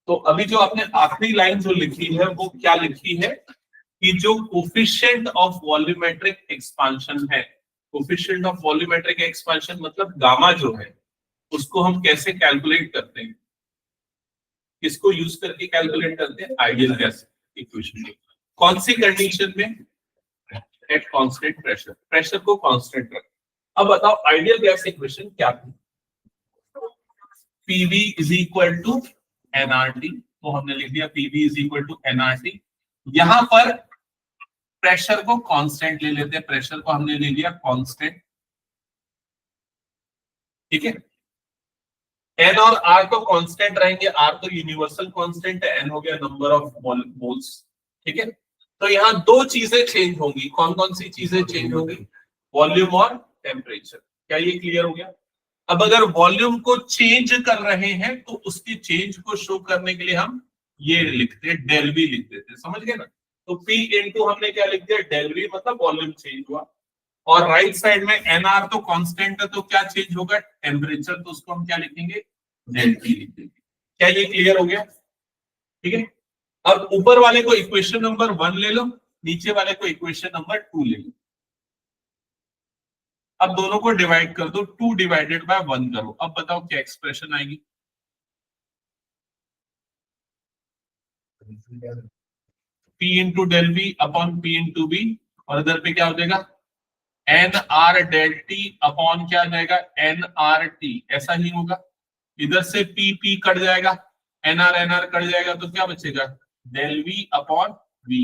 तो अभी जो आपने आखिरी लाइन जो लिखी है वो क्या लिखी है कि जो कोफिशिएंट ऑफ वॉल्यूमेट्रिक एक्सपांशन है, कोफिशिएंट ऑफ वॉल्यूमेट्रिक एक्सपांशन मतलब गामा जो है उसको हम कैसे कैलकुलेट करते हैं, किसको यूज करके कैलकुलेट करते हैं? Ideal gas equation. कौन सी कंडीशन में? एट कांस्टेंट प्रेशर, प्रेशर को कांस्टेंट रख। अब बताओ आइडियल गैस इक्वेशन क्या थी? PV is equal to nRT, तो हमने लिख दिया PV is equal to nRT। यहां पर प्रेशर को कांस्टेंट ले लेते हैं, प्रेशर को हमने ले लिया कांस्टेंट, ठीक है। N और R तो कांस्टेंट रहेंगे, R तो यूनिवर्सल कांस्टेंट है, N हो गया नंबर ऑफ मोल्स, ठीक है। तो यहाँ दो चीजें चेंज होंगी, कौन कौन सी चीजें चेंज होंगी? वॉल्यूम और टेम्परेचर। क्या ये क्लियर हो गया? अब अगर वॉल्यूम को चेंज कर रहे हैं तो उसकी चेंज को शो करने के लिए हम ये लिखते हैं, डेल वी लिख देते हैं, समझ गए ना? तो P इंटू हमने क्या लिख दिया? डेल वी, मतलब वॉल्यूम चेंज हुआ। और राइट साइड में NR तो कांस्टेंट है, तो क्या चेंज होगा? टेम्परेचर, तो उसको हम क्या लिखेंगे? डेल टी लिख देंगे। क्या ये क्लियर हो गया? ठीक है। अब ऊपर वाले को इक्वेशन नंबर 1 ले लो, नीचे वाले को इक्वेशन नंबर 2 ले लो। अब दोनों को डिवाइड कर दो, 2 डिवाइडेड बाय 1 करो। अब बताओ क्या एक्सप्रेशन आएगी? P into del V upon P into B, और इधर पे क्या हो जाएगा? NR डेल टी अपॉन क्या आ जाएगा? NRT, ऐसा ही होगा। इधर से P कट जाएगा, NR कट जाएगा, तो क्या बचेगा? Del V upon V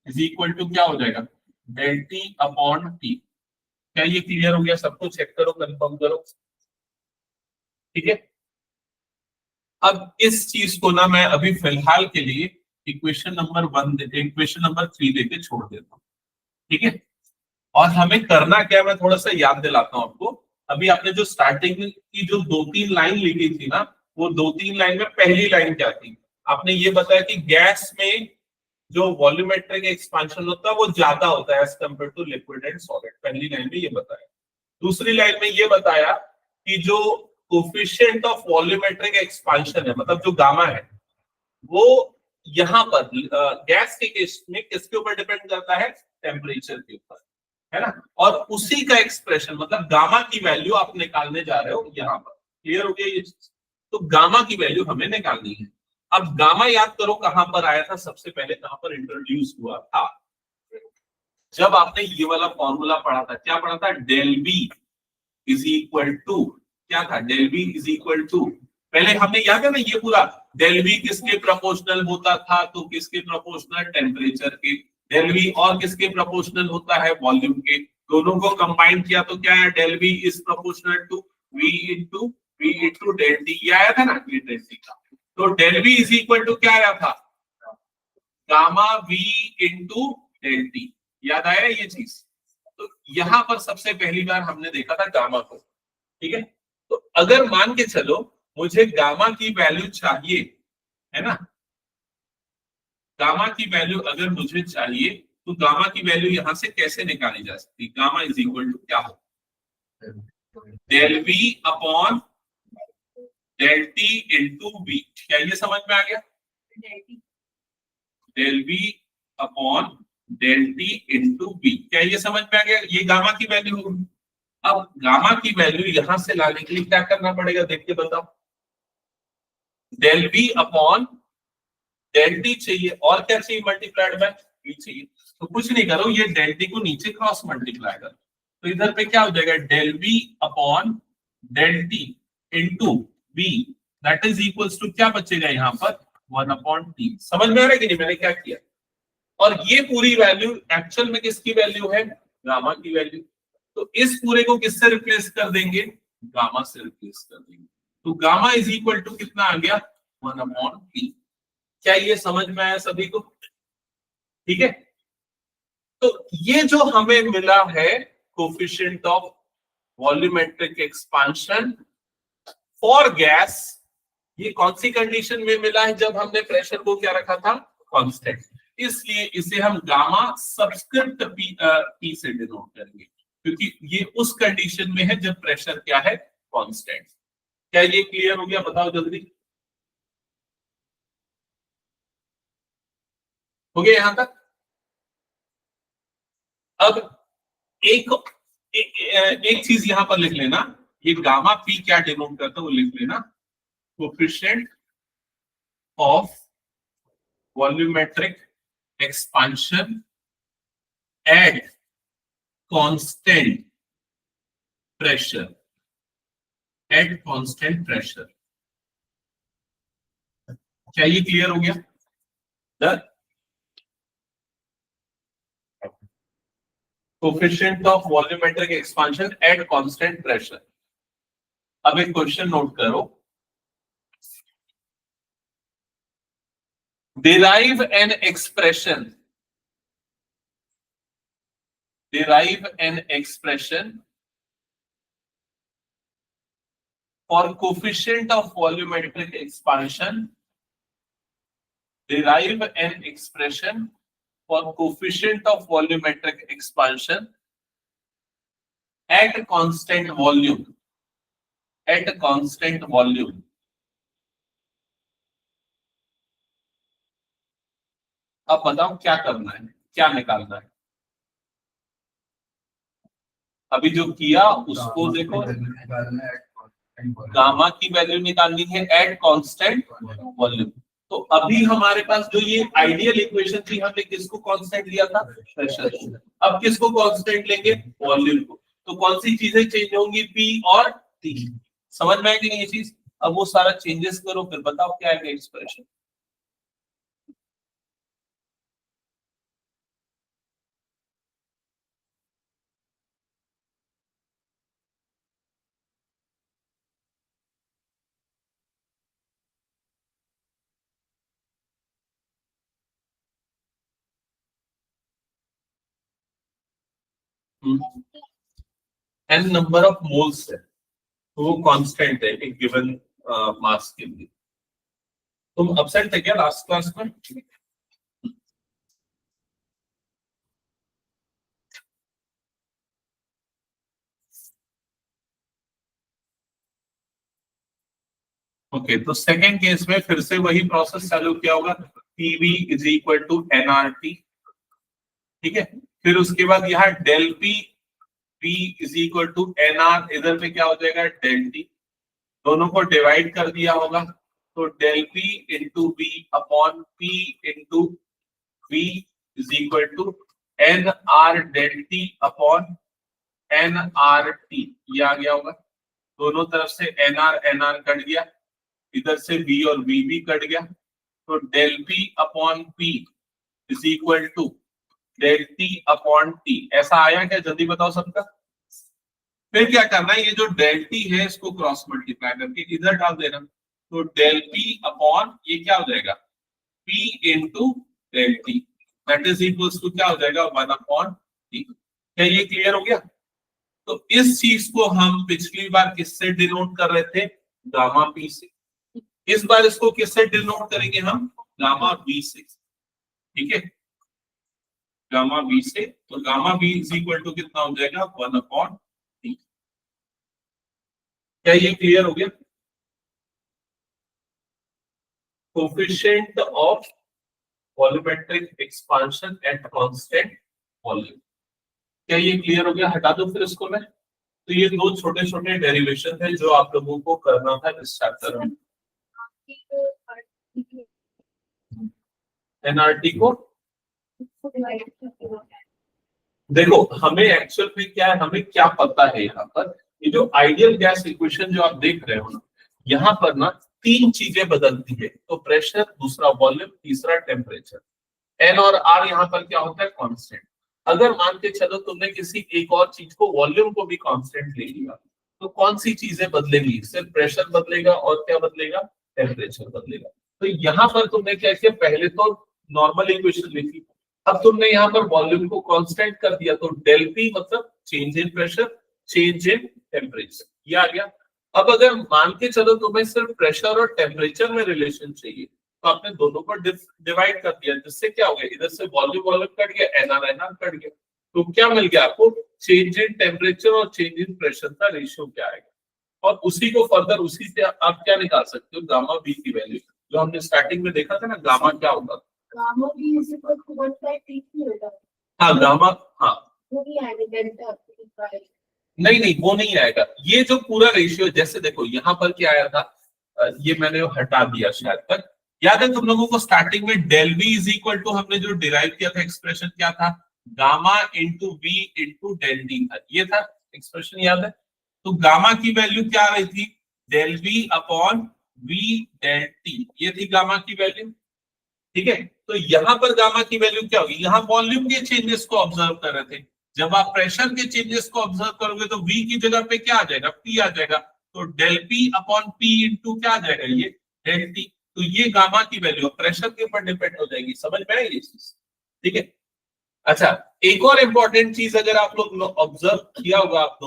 is equal to क्या हो जाएगा? Del T upon T. क्या ये क्लियर हो गया? सबको चेक करो, कंफर्म करो, ठीक है। अब इस चीज को ना मैं अभी फिलहाल के लिए इक्वेशन नंबर 1 इक्वेशन नंबर 3 देके छोड़ देता हूं, ठीक है। और हमें करना क्या है, मैं थोड़ा सा याद दिलाता हूं आपको। अभी आपने जो स्टार्टिंग की जो 2-3 लाइन लिखी थी ना, वो 2-3 लाइन में पहली लाइन क्या थी? आपने ये बताया कि गैस में जो वॉल्यूमेट्रिक एक्सपांशन होता है वो ज्यादा होता है as compared to liquid and solid. पहली लाइन में ये बताया। दूसरी लाइन में ये बताया कि जो कोफिशिएंट ऑफ वॉल्यूमेट्रिक एक्सपांशन है, मतलब जो गामा है, वो यहाँ पर गैस के केस में किसके ऊपर डिपेंड करता है? टेम्परेचर के ऊपर, है ना। और उसी का एक्सप्रेशन, मतलब गामा की वैल्यू आप निकालने जा रहे हो यहाँ पर। क्लियर हो गया ये चीज? तो गामा की वैल्यू हमें निकालनी है। अब गामा याद करो कहां पर आया था सबसे पहले, कहां पर इंट्रोड्यूस हुआ था? जब आपने ये वाला फॉर्मूला पढ़ा था। क्या पढ़ा था? Del B is equal to क्या था? Del B is equal to, पहले हमने याद है ना ये पूरा, डेल बी किसके प्रोपोर्शनल होता था? तो किसके प्रोपोर्शनल? टेम्परेचर के। डेल बी और किसके प्रोपोर्शनल होता है? वॉल्यूम के। दोनों को कंबाइन किया तो क्या है? Del B is proportional to V into del T. ये आया था ना, ये डेल टी का। तो del V is equal to क्या आया था? Gamma V into del T. याद आया ये चीज? तो यहां पर सबसे पहली बार हमने देखा था गामा को, ठीक है। तो अगर मान के चलो मुझे गामा की वैल्यू चाहिए, है ना, गामा की वैल्यू अगर मुझे चाहिए तो गामा की वैल्यू यहां से कैसे निकाली जा सकती? गामा इज इक्वल टू क्या हो? Del V upon del T into B. क्या ये समझ में आ गया? Del V upon del T into B. क्या ये समझ में आ गया? ये गामा की वैल्यू होगी। अब गामा की वैल्यू यहां से लाने के लिए क्या करना पड़ेगा? देख के बताओ। Del V upon del T चाहिए, और क्या चाहिए? मल्टीप्लाइड बाय बी चाहिए। तो कुछ नहीं करो, ये डेल टी को नीचे क्रॉस मल्टीप्लाई करो, तो इधर पे क्या हो जाएगा? Del V upon del T into B, that is equals to क्या बचेगा यहाँ पर? 1 अपॉन टी। समझ में आ रहा है कि नहीं मैंने क्या किया? और ये पूरी वैल्यू एक्चुअल में किसकी वैल्यू है? गामा की वैल्यू। तो इस पूरे को किससे रिप्लेस कर देंगे? गामा से रिप्लेस कर देंगे। तो गामा इज इक्वल टू कितना आ गया? 1 अपॉन टी। क्या ये समझ में आया सभी को? ठीक है। तो ये जो हमें मिला है coefficient of volumetric expansion for gas, ये कौन सी कंडीशन में मिला है? जब हमने प्रेशर को क्या रखा था? कांस्टेंट। इसलिए इसे हम गामा सब्सक्रिप्ट पी से डिनोट करेंगे, क्योंकि ये उस कंडीशन में है जब प्रेशर क्या है? कांस्टेंट। क्या ये क्लियर हो गया? बताओ जल्दी। हो गया यहां तक? अब एक चीज यहां पर लिख लेना, ये गामा पी क्या डिनोट करता है वो लिख लेना, coefficient of volumetric expansion eight constant pressure, eight constant pressure. क्या ये क्लियर हो गया? Coefficient of volumetric expansion eight constant pressure. अब एक क्वेश्चन नोट करो, derive an expression for coefficient of volumetric expansion, derive an expression for coefficient of volumetric expansion at constant volume, at constant volume। अब बताओ क्या करना है, क्या निकालना है? अभी जो किया उसको देखो, गामा की वैल्यू निकालनी है एट कांस्टेंट वॉल्यूम। तो अभी हमारे पास जो ये आइडियल इक्वेशन थी, हमने किसको कांस्टेंट लिया था? प्रेशर। अब किसको कांस्टेंट लेंगे? वॉल्यूम को। तो कौन सी चीजें चेंज होंगी? पी और टी। समझ में आएगी ये चीज? अब वो सारा चेंजेस करो, फिर बताओ क्या आएगा expression. n number of moles है, तो वो कांस्टेंट है एक गिवन मास के लिए। तुम अपसेट थे क्या लास्ट क्लास में? ओके, तो सेकेंड केस में फिर से वही प्रोसेस चालू किया होगा, PV is equal to NRT. ठीक है, फिर उसके बाद यहाँ del P P is equal to NR, इधर पे क्या हो जाएगा? Del T. दोनों को डिवाइड कर दिया होगा, तो del P into V upon P into V is equal to N R del T upon N R T. ये आ गया होगा, दोनों तरफ से एन आर कट गया, इधर से v और v भी कट गया, तो del p upon p is equal to del t upon t। ऐसा आया क्या? जल्दी बताओ सबका। फिर क्या करना है, ये जो डेल t है इसको क्रॉस मल्टीप्लाई करके इधर डाल देना, तो डेल p अपॉन ये क्या हो जाएगा? p into del t, that is equals to क्या हो जाएगा? 1 अपॉन t। क्या ये क्लियर हो गया? तो इस चीज को हम पिछली बार किससे डिनोट कर रहे थे? गामा p से। इस बार इसको किससे डिनोट करेंगे हम? गामा v से। ठीक है, गामा v से। तो gamma v is equal to कितना हो जाएगा? 1 अपॉन t। क्या ये क्लियर हो गया? Coefficient of volumetric expansion at constant volume. क्या ये क्लियर हो गया? हटा दो फिर इसको मैं। तो ये दो छोटे छोटे डेरिवेशन है जो आप लोगों को करना था इस चैप्टर में। एनआरटी को देखो, हमें एक्चुअल में क्या है, हमें क्या पता है यहाँ पर, ये जो आइडियल गैस इक्वेशन जो आप देख रहे हो ना, यहाँ पर ना तीन चीजें बदलती है। तो प्रेशर, दूसरा वॉल्यूम, तीसरा टेम्परेचर। एन और आर यहाँ पर क्या होता है? कांस्टेंट। अगर मान के चलो तुमने किसी एक और चीज को, वॉल्यूम को भी कांस्टेंट ले लिया, तो कौन सी चीजें बदलेंगी? सिर्फ प्रेशर बदलेगा और क्या बदलेगा? टेम्परेचर बदलेगा। तो यहाँ पर तुमने क्या किया? पहले तो नॉर्मल इक्वेशन लिखी, अब तुमने यहाँ पर वॉल्यूम को कांस्टेंट कर दिया, तो डेल पी मतलब change in pressure, change in temperature, ये आ गया। अब अगर मान के चलो तुम्हें सिर्फ प्रेशर और टेम्परेचर में रिलेशन चाहिए तो आपने दोनों को डिवाइड कर दिया, जिससे क्या हो गया, इधर से वॉल्यूम वॉल्यूम कट गया, एनआर एनआर कट गया, तो क्या मिल गया आपको, चेंज इन टेम्परेचर और चेंज इन प्रेशर का रेशियो क्या आएगा। और उसी को फर्दर उसी से आप क्या निकाल सकते हो, गामा बी की वैल्यू, जो हमने स्टार्टिंग में देखा था ना, गामा क्या होता था, gamma B is equal to 1/T होता है। हाँ गामा, हाँ वो भी आएगा डेल्टा नहीं नहीं वो नहीं आएगा, ये जो पूरा रेशियो, जैसे देखो यहाँ पर क्या आया था, ये मैंने हटा दिया शायद तक, याद है तुम लोगों को स्टार्टिंग में del V is equal to हमने जो डिराइव किया था एक्सप्रेशन क्या था, gamma into V into del D था, ये था एक्सप्रेशन, याद है। तो गामा की वैल्यू क्या आ रही थी, del V upon V del T, ये थी गामा की वैल्यू, ठीक है। तो यहाँ पर गामा की वैल्यू क्या होगी, यहाँ वॉल्यूम के चेंजेस को ऑब्जर्व कर रहे थे, जब आप प्रेशर के चेंजेस को ऑब्जर्व करोगे तो V की जगह पे क्या आ जाएगा, P आ जाएगा, तो del P upon P into क्या आ जाएगा, ये डेल T, तो ये गामा की वैल्यू प्रेशर के ऊपर डिपेंड हो जाएगी, समझ में आई ये चीज, ठीक है। अच्छा, एक और इंपॉर्टेंट चीज अगर आप लोग ऑब्जर्व किया होगा, आप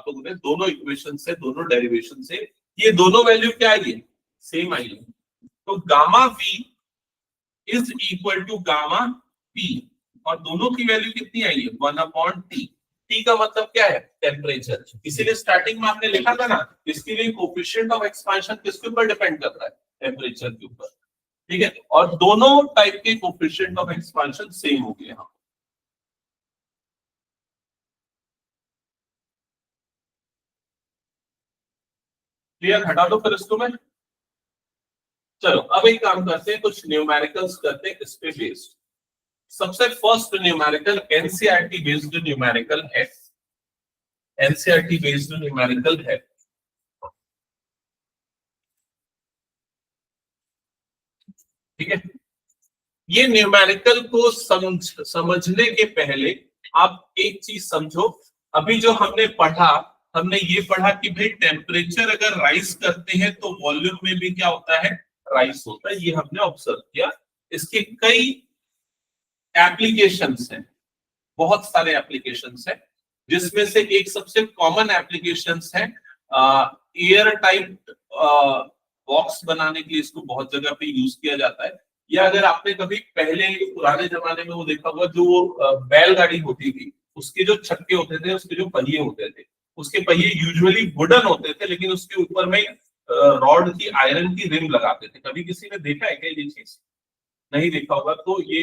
लोगों ने दोनों इक्वेशन से, दोनों डेरिवेशन से, ये दोनों वैल्यू क्या आई है, सेम आई है, तो gamma V is equal to gamma P, और दोनों की वैल्यू कितनी आई है, 1/T, T का मतलब क्या है, टेम्परेचर, इसीलिए स्टार्टिंग में आपने लिखा था ना, इसके लिए कोफिशिएंट ऑफ एक्सपांशन किसके ऊपर डिपेंड कर रहा है, टेम्परेचर के ऊपर, ठीक है। और दोनों टाइप के कोफिशिएंट ऑफ एक्सपांशन सेम हो गए यहाँ, क्लियर, हटा दो फिर इसको मैं। चलो अब एक काम करते हैं, कुछ न्यूमेरिकल्स करते हैं इस पे बेस्ड। सबसे first numerical NCERT based numerical है, एनसीईआरटी बेस्ड न्यूमेरिकल है, ठीक है। ये न्यूमेरिकल को समझने के पहले आप एक चीज समझो, अभी जो हमने पढ़ा, हमने ये पढ़ा कि भाई टेम्परेचर अगर राइज करते हैं तो वॉल्यूम में भी क्या होता है, राइज होता है, ये हमने ऑब्जर्व किया। इसके कई एप्लीकेशंस हैं, बहुत सारे एप्लीकेशंस हैं, जिसमें से एक सबसे कॉमन एप्लीकेशंस है एयर टाइप बॉक्स बनाने के लिए, इसको बहुत जगह पे यूज किया जाता है। या अगर आपने कभी पहले पुराने जमाने में वो देखा होगा, जो बैलगाड़ी होती थी, उसके जो छक्के होते थे, उसके जो पहिए होते थे, उसके पहिए यूजुअली वुडन होते थे, लेकिन उसके ऊपर में रॉड की, आयरन की रिम लगाते थे। कभी किसी ने देखा है क्या ये चीज, नहीं देखा होगा तो ये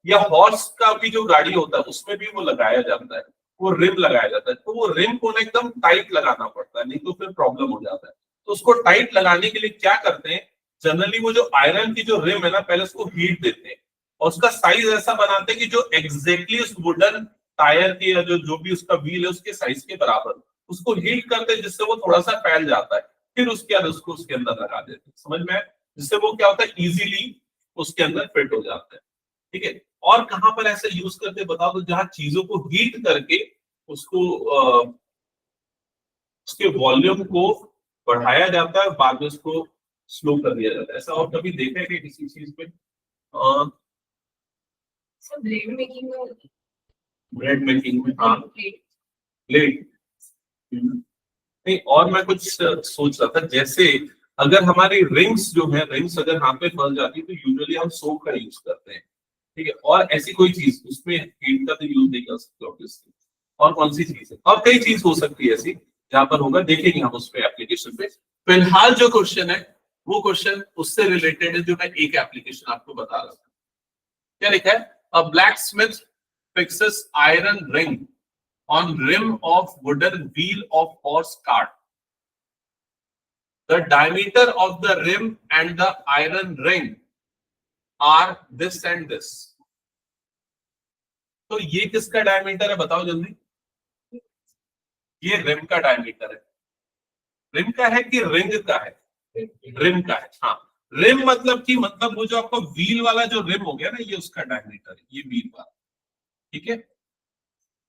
या हॉर्स का भी जो गाड़ी होता है उसमें भी वो लगाया जाता है, वो रिम लगाया जाता है, तो वो रिम को ना एकदम टाइट लगाना पड़ता है, नहीं तो फिर प्रॉब्लम हो जाता है। तो उसको टाइट लगाने के लिए क्या करते हैं, जनरली वो जो आयरन की जो रिम है ना, पहले उसको हीट देते हैं और उसका साइज ऐसा बनाते हैं कि जो एग्जैक्टली उस वुडन टायर के या जो भी उसका व्हील है उसके साइज के बराबर उसको हीट करते हैं, जिससे वो थोड़ा सा फैल जाता है, फिर उसके बाद उसको उसके अंदर लगा देते हैं, समझ में, जिससे वो क्या होता है, इजीली उसके अंदर फिट हो जाता है, ठीक है। और कहां पर ऐसे यूज करते बताओ, तो जहां चीजों को हीट करके उसको उसके वॉल्यूम को बढ़ाया जाता है, बाद में उसको स्लो कर दिया जाता है। ऐसा और कभी देखा है कि किसी चीज पे ब्रेड मेकिंग में, हाँ प्लेट नहीं। और मैं कुछ सोच रहा था, जैसे अगर हमारी रिंग्स जो है, रिंग्स अगर हाथ पे फंस जाती है तो यूजुअली हम सोप का यूज करते हैं, ठीक है। और ऐसी कोई चीज उसमें हीट का तो यूज नहीं कर सकते ऑब्वियसली। और कौन सी चीज है, और कई चीज हो सकती है ऐसी जहां पर होगा, देखेंगे हम उस पे एप्लीकेशन पे। फिलहाल जो क्वेश्चन है वो क्वेश्चन उससे रिलेटेड है, जो मैं एक एप्लीकेशन आपको बता रहा था। क्या लिखा है, अ black Smith fixes iron ring on rim of wooden wheel of horse cart. The diameter of the rim and the iron ring are this and this. तो ये किसका डायमीटर है बताओ जल्दी, ये रिम का डायमीटर है। रिम का है कि रिंग का है, रिम का है, हाँ। रिम मतलब कि मतलब वो जो आपका व्हील वाला जो रिम हो गया ना, ये उसका डायमीटर है, ये व्हील वाला, ठीक है।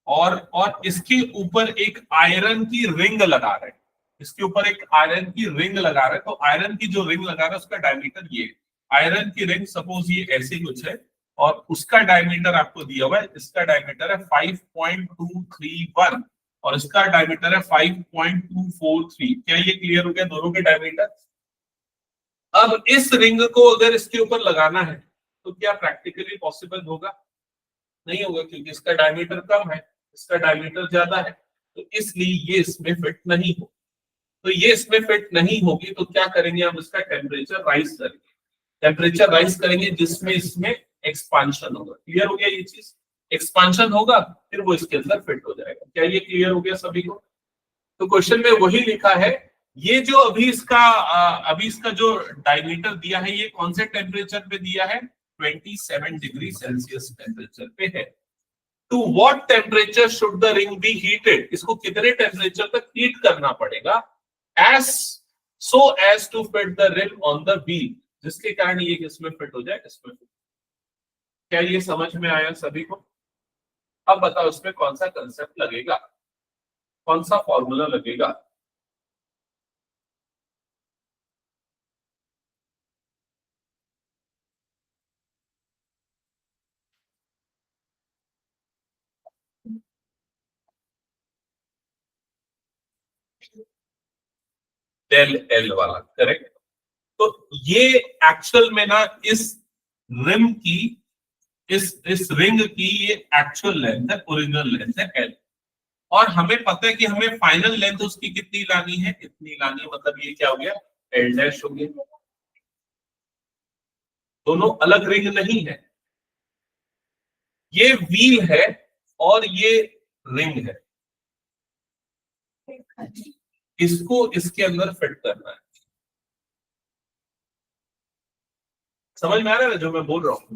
और इसके ऊपर एक आयरन की रिंग लगा रहे हैं, इसके ऊपर एक आयरन की रिंग लगा रहे हैं, तो आयरन की जो रिंग लगा रहा है उसका डायमीटर ये है। आयरन की रिंग सपोज ये ऐसे कुछ है और उसका डायमीटर आपको दिया हुआ है, इसका डायमीटर है 5.231 और इसका डायमीटर है 5.243। क्या ये क्लियर हो गया दोनों के डायमीटर? अब इस रिंग को अगर इसके ऊपर लगाना है तो क्या प्रैक्टिकली पॉसिबल होगा? नहीं होगा, क्योंकि इसका डायमीटर कम है, इसका डायमीटर ज्यादा है, तो इसलिए ये इसमें फिट नहीं हो। तो ये इसमें फिट नहीं होगी तो क्या करेंगे हम? इसका टेम्परेचर राइज करेंगे। टेम्परेचर राइज करेंगे जिसमें इसमें एक्सपांशन होगा। क्लियर हो गया ये चीज? एक्सपांशन होगा फिर वो इसके अंदर फिट हो जाएगा। क्या ये क्लियर हो गया सभी को? तो क्वेश्चन में वही लिखा है। ये जो अभी इसका जो डायमीटर दिया है ये कौन से टेम्परेचर पे दिया है? 27 डिग्री सेल्सियस टेम्परेचर पे है। To what temperature should the ring be heated? इसको कितने टेम्परेचर तक हीट करना पड़ेगा as so as to fit the ring on the wheel, जिसके कारण ये किसमें फिट हो जाए? इसमें। क्या ये समझ में आया सभी को? अब बताओ इसमें कौन सा कंसेप्ट लगेगा, कौन सा फॉर्मूला लगेगा? डेल एल वाला, करेक्ट। तो ये एक्चुअल में ना इस रिम की, इस रिंग की ये एक्चुअल लेंथ है, ओरिजिनल लेंथ है एल। और हमें पता है कि हमें फाइनल लेंथ उसकी कितनी लानी है? इतनी लानी है। मतलब ये क्या हो गया? एल डैश हो गया। दोनों अलग रिंग नहीं है, ये व्हील है और ये रिंग है। इसको इसके अंदर फिट करना है। समझ में आ रहा है जो मैं बोल रहा हूं?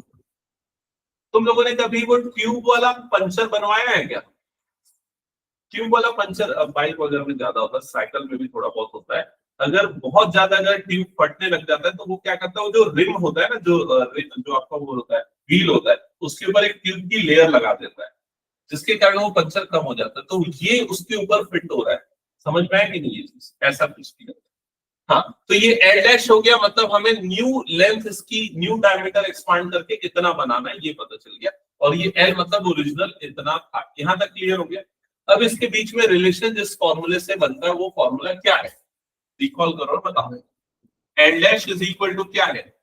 तुम लोगों ने कभी वो ट्यूब वाला पंचर बनवाया है क्या? ट्यूब वाला पंचर बाइक वगैरह में ज्यादा होता है, साइकिल में भी थोड़ा बहुत होता है। अगर बहुत ज्यादा अगर ट्यूब फटने लग जाता है तो वो क्या करता है, वो जो रिम होता है ना, जो आपका वो होता है, व्हील होता है, उसके ऊपर एक ट्यूब की लेयर लगा देता है, जिसके कारण वो पंचर कम हो जाता है। तो ये उसके ऊपर फिट हो रहा है। समझ में आया कि नहीं ये चीज? ऐसा कुछ किया। हाँ, तो ये एल डैश हो गया, मतलब हमें न्यू लेंथ, इसकी न्यू डायमीटर एक्सपांड करके इतना बनाना है, ये पता चल गया। और ये एल मतलब ओरिजिनल इतना था। यहां तक क्लियर हो गया? अब इसके बीच में रिलेशन जिस फॉर्मूले से बनता है वो फॉर्मूला क्या है? रिकॉल करो और बताओ। L dash is equal to क्या है?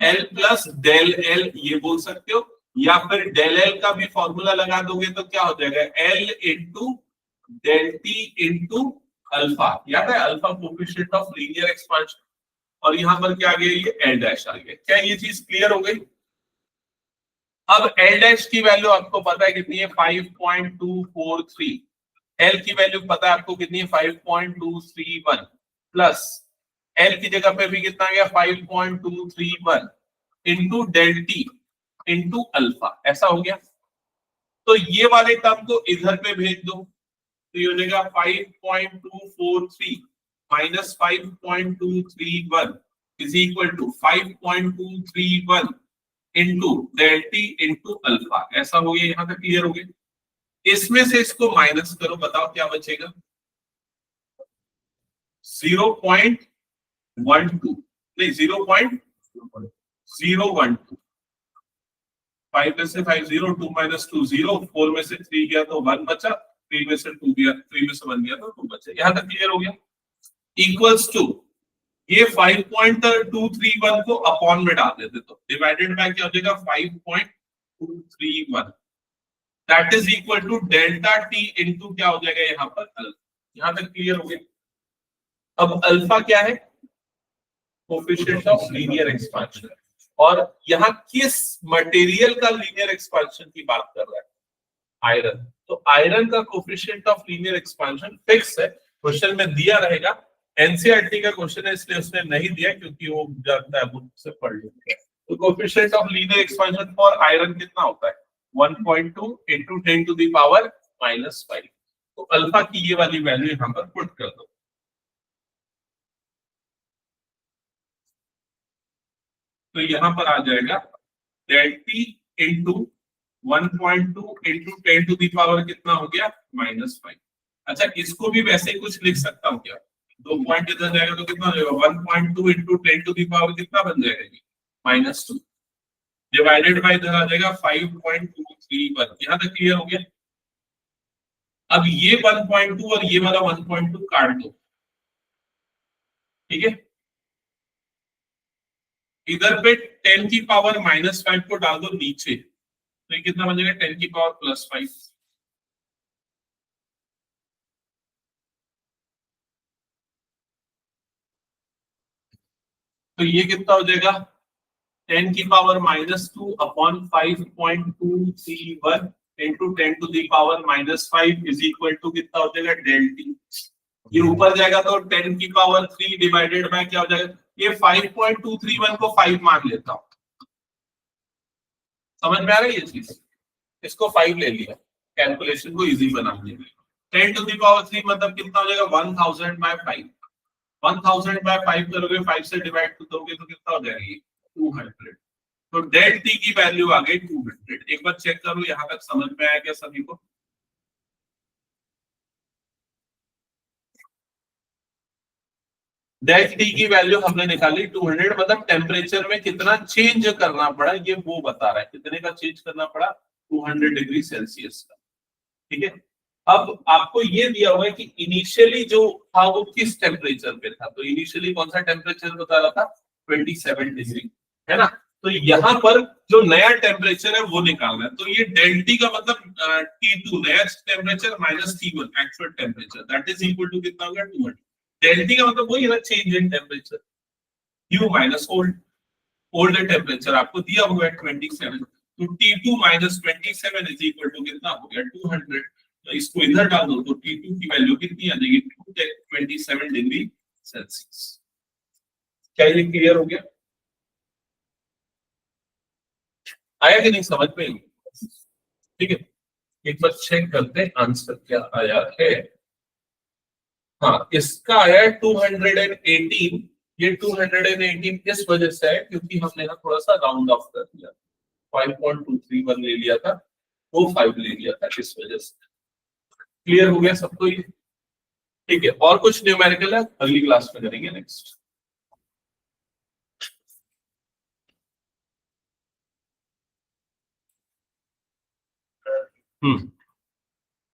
एल प्लस डेल एल, ये बोल सकते हो। या फिर डेल एल का भी फॉर्मूला लगा दोगे तो क्या हो जाएगा? L into del T into alpha. याद है alpha coefficient of linear expansion. और यहां पर क्या आ गया? ये एल डैश आ गया। क्या ये चीज क्लियर हो गई? अब एल डैश की वैल्यू आपको पता है कितनी है? 5.243। एल की वैल्यू पता है आपको कितनी है? 5.231 प्लस एल की जगह पे भी कितना आ गया? 5.231 into del T into alpha. ऐसा हो गया। तो ये वाले टर्म को इधर पे भेज दो तो ये हो जाएगा 5.243 minus 5.231 is equal to 5.231 into del T into alpha. ऐसा हो गया। यहां तक क्लियर हो गया? इसमें से इसको माइनस करो, बताओ क्या बचेगा? 0.12 नहीं 0.012। 5 में से 5 0, 2 माइनस 2 0, 4 में से 3 गया तो 1 बचा, 3 में से 2 गया, 3 में से 1 गया तो 2 बचा। यहां तक क्लियर हो गया? इक्वल्स टू ये 5.231 को अपॉन में डाल देते तो डिवाइडेड बाय क्या हो जाएगा? 5.231 that is equal to delta T into क्या हो जाएगा यहाँ पर? अल्फा। यहां तक क्लियर हो गया? अब अल्फा क्या है? Coefficient of linear expansion. और यहाँ किस मटेरियल का लीनियर एक्सपांशन की बात कर रहा है? आयरन। तो आयरन का coefficient of linear expansion fix है, क्वेश्चन में दिया रहेगा। एनसीईआरटी का क्वेश्चन है इसलिए उसने नहीं दिया, क्योंकि वो जानता है, बुक से पढ़ लेंगे। तो coefficient of linear expansion for iron कितना होता है? 1.2 इंटू 10 टू द पावर -5। तो अल्फा की ये वाली वैल्यू यहाँ पर पुट कर दो। तो यहां पर आ जाएगा del T into 1.2 into 10 to the power कितना हो गया? -5। अच्छा, इसको भी वैसे ही कुछ लिख सकता हूँ क्या? 2 पॉइंट इधर जाएगा तो कितना हो जाएगा? 1.2 इंटू 10 टू दी पावर कितना बन जाएगा? -2 डिवाइडेड बाय इधर आ जाएगा 5.231। यहां तक क्लियर हो गया? अब ये 1.2 और ये वाला 1.2 काट दो, ठीक है। इधर पे 10 की पावर -5 को डाल दो नीचे, तो ये कितना बनेगा 10 की पावर +5। तो ये कितना हो जाएगा 10 की power -2 upon 5.231 into 10 to the power -5 is equal to कितना हो जाएगा डेल टी। ये ऊपर जाएगा तो 10 की पावर 3 डिवाइडेड बाय क्या हो जाएगा, ये 5.231 को 5 मान लेता हूं, समझ में आ रही है ये चीज। इसको 5 ले लिया कैलकुलेशन को इजी बनाने के लिए। 10 टू दी पावर 3 मतलब कितना हो जाएगा 1000 बाय 5। 1000 बाय 5 करोगे, 5 से डिवाइड करोगे तो कितना हो जाएगा ये 200। तो डेल टी की वैल्यू आ गई 200। एक बार चेक करो यहां तक समझ में आया क्या सभी को। डेल टी की वैल्यू हमने निकाली 200, मतलब टेम्परेचर में कितना चेंज करना पड़ा ये वो बता रहा है, कितने का चेंज करना पड़ा 200 डिग्री सेल्सियस का, ठीक है। अब आपको ये दिया हुआ है कि इनिशियली जो था वो किस टेम्परेचर पे था, तो इनिशियली कौन सा टेम्परेचर बता रहा था 27 डिग्री, है ना। तो यहाँ पर जो नया टेम्परेचर है वो निकालना है, तो ये डेल टी का मतलब T2 नया temperature minus T1 actual temperature, that is equal to कितना होगा 200। डेल टी का मतलब वही है ना change in temperature, U minus old, old temperature आपको दिया हुआ है 27, तो T2 minus 27 is equal to कितना हो गया 200। तो इसको इधर डाल दो तो T2 की वैल्यू कितनी आ जाएगी 27 डिग्री सेल्सियस। क्या ये क्लियर हो गया, आया कि नहीं समझ में, ठीक है। एक बार चेक करते हैं आंसर क्या आया है। हाँ इसका आया है 218। ये 218 इस वजह से है क्योंकि हमने ना थोड़ा सा राउंड ऑफ कर दिया, 5.231 ले लिया था, वो 5 ले लिया था, इस वजह से। क्लियर हो गया सबको ये, ठीक है। और कुछ न्यूमेरिकल है अगली क्लास में करेंगे नेक्स्ट। हम्म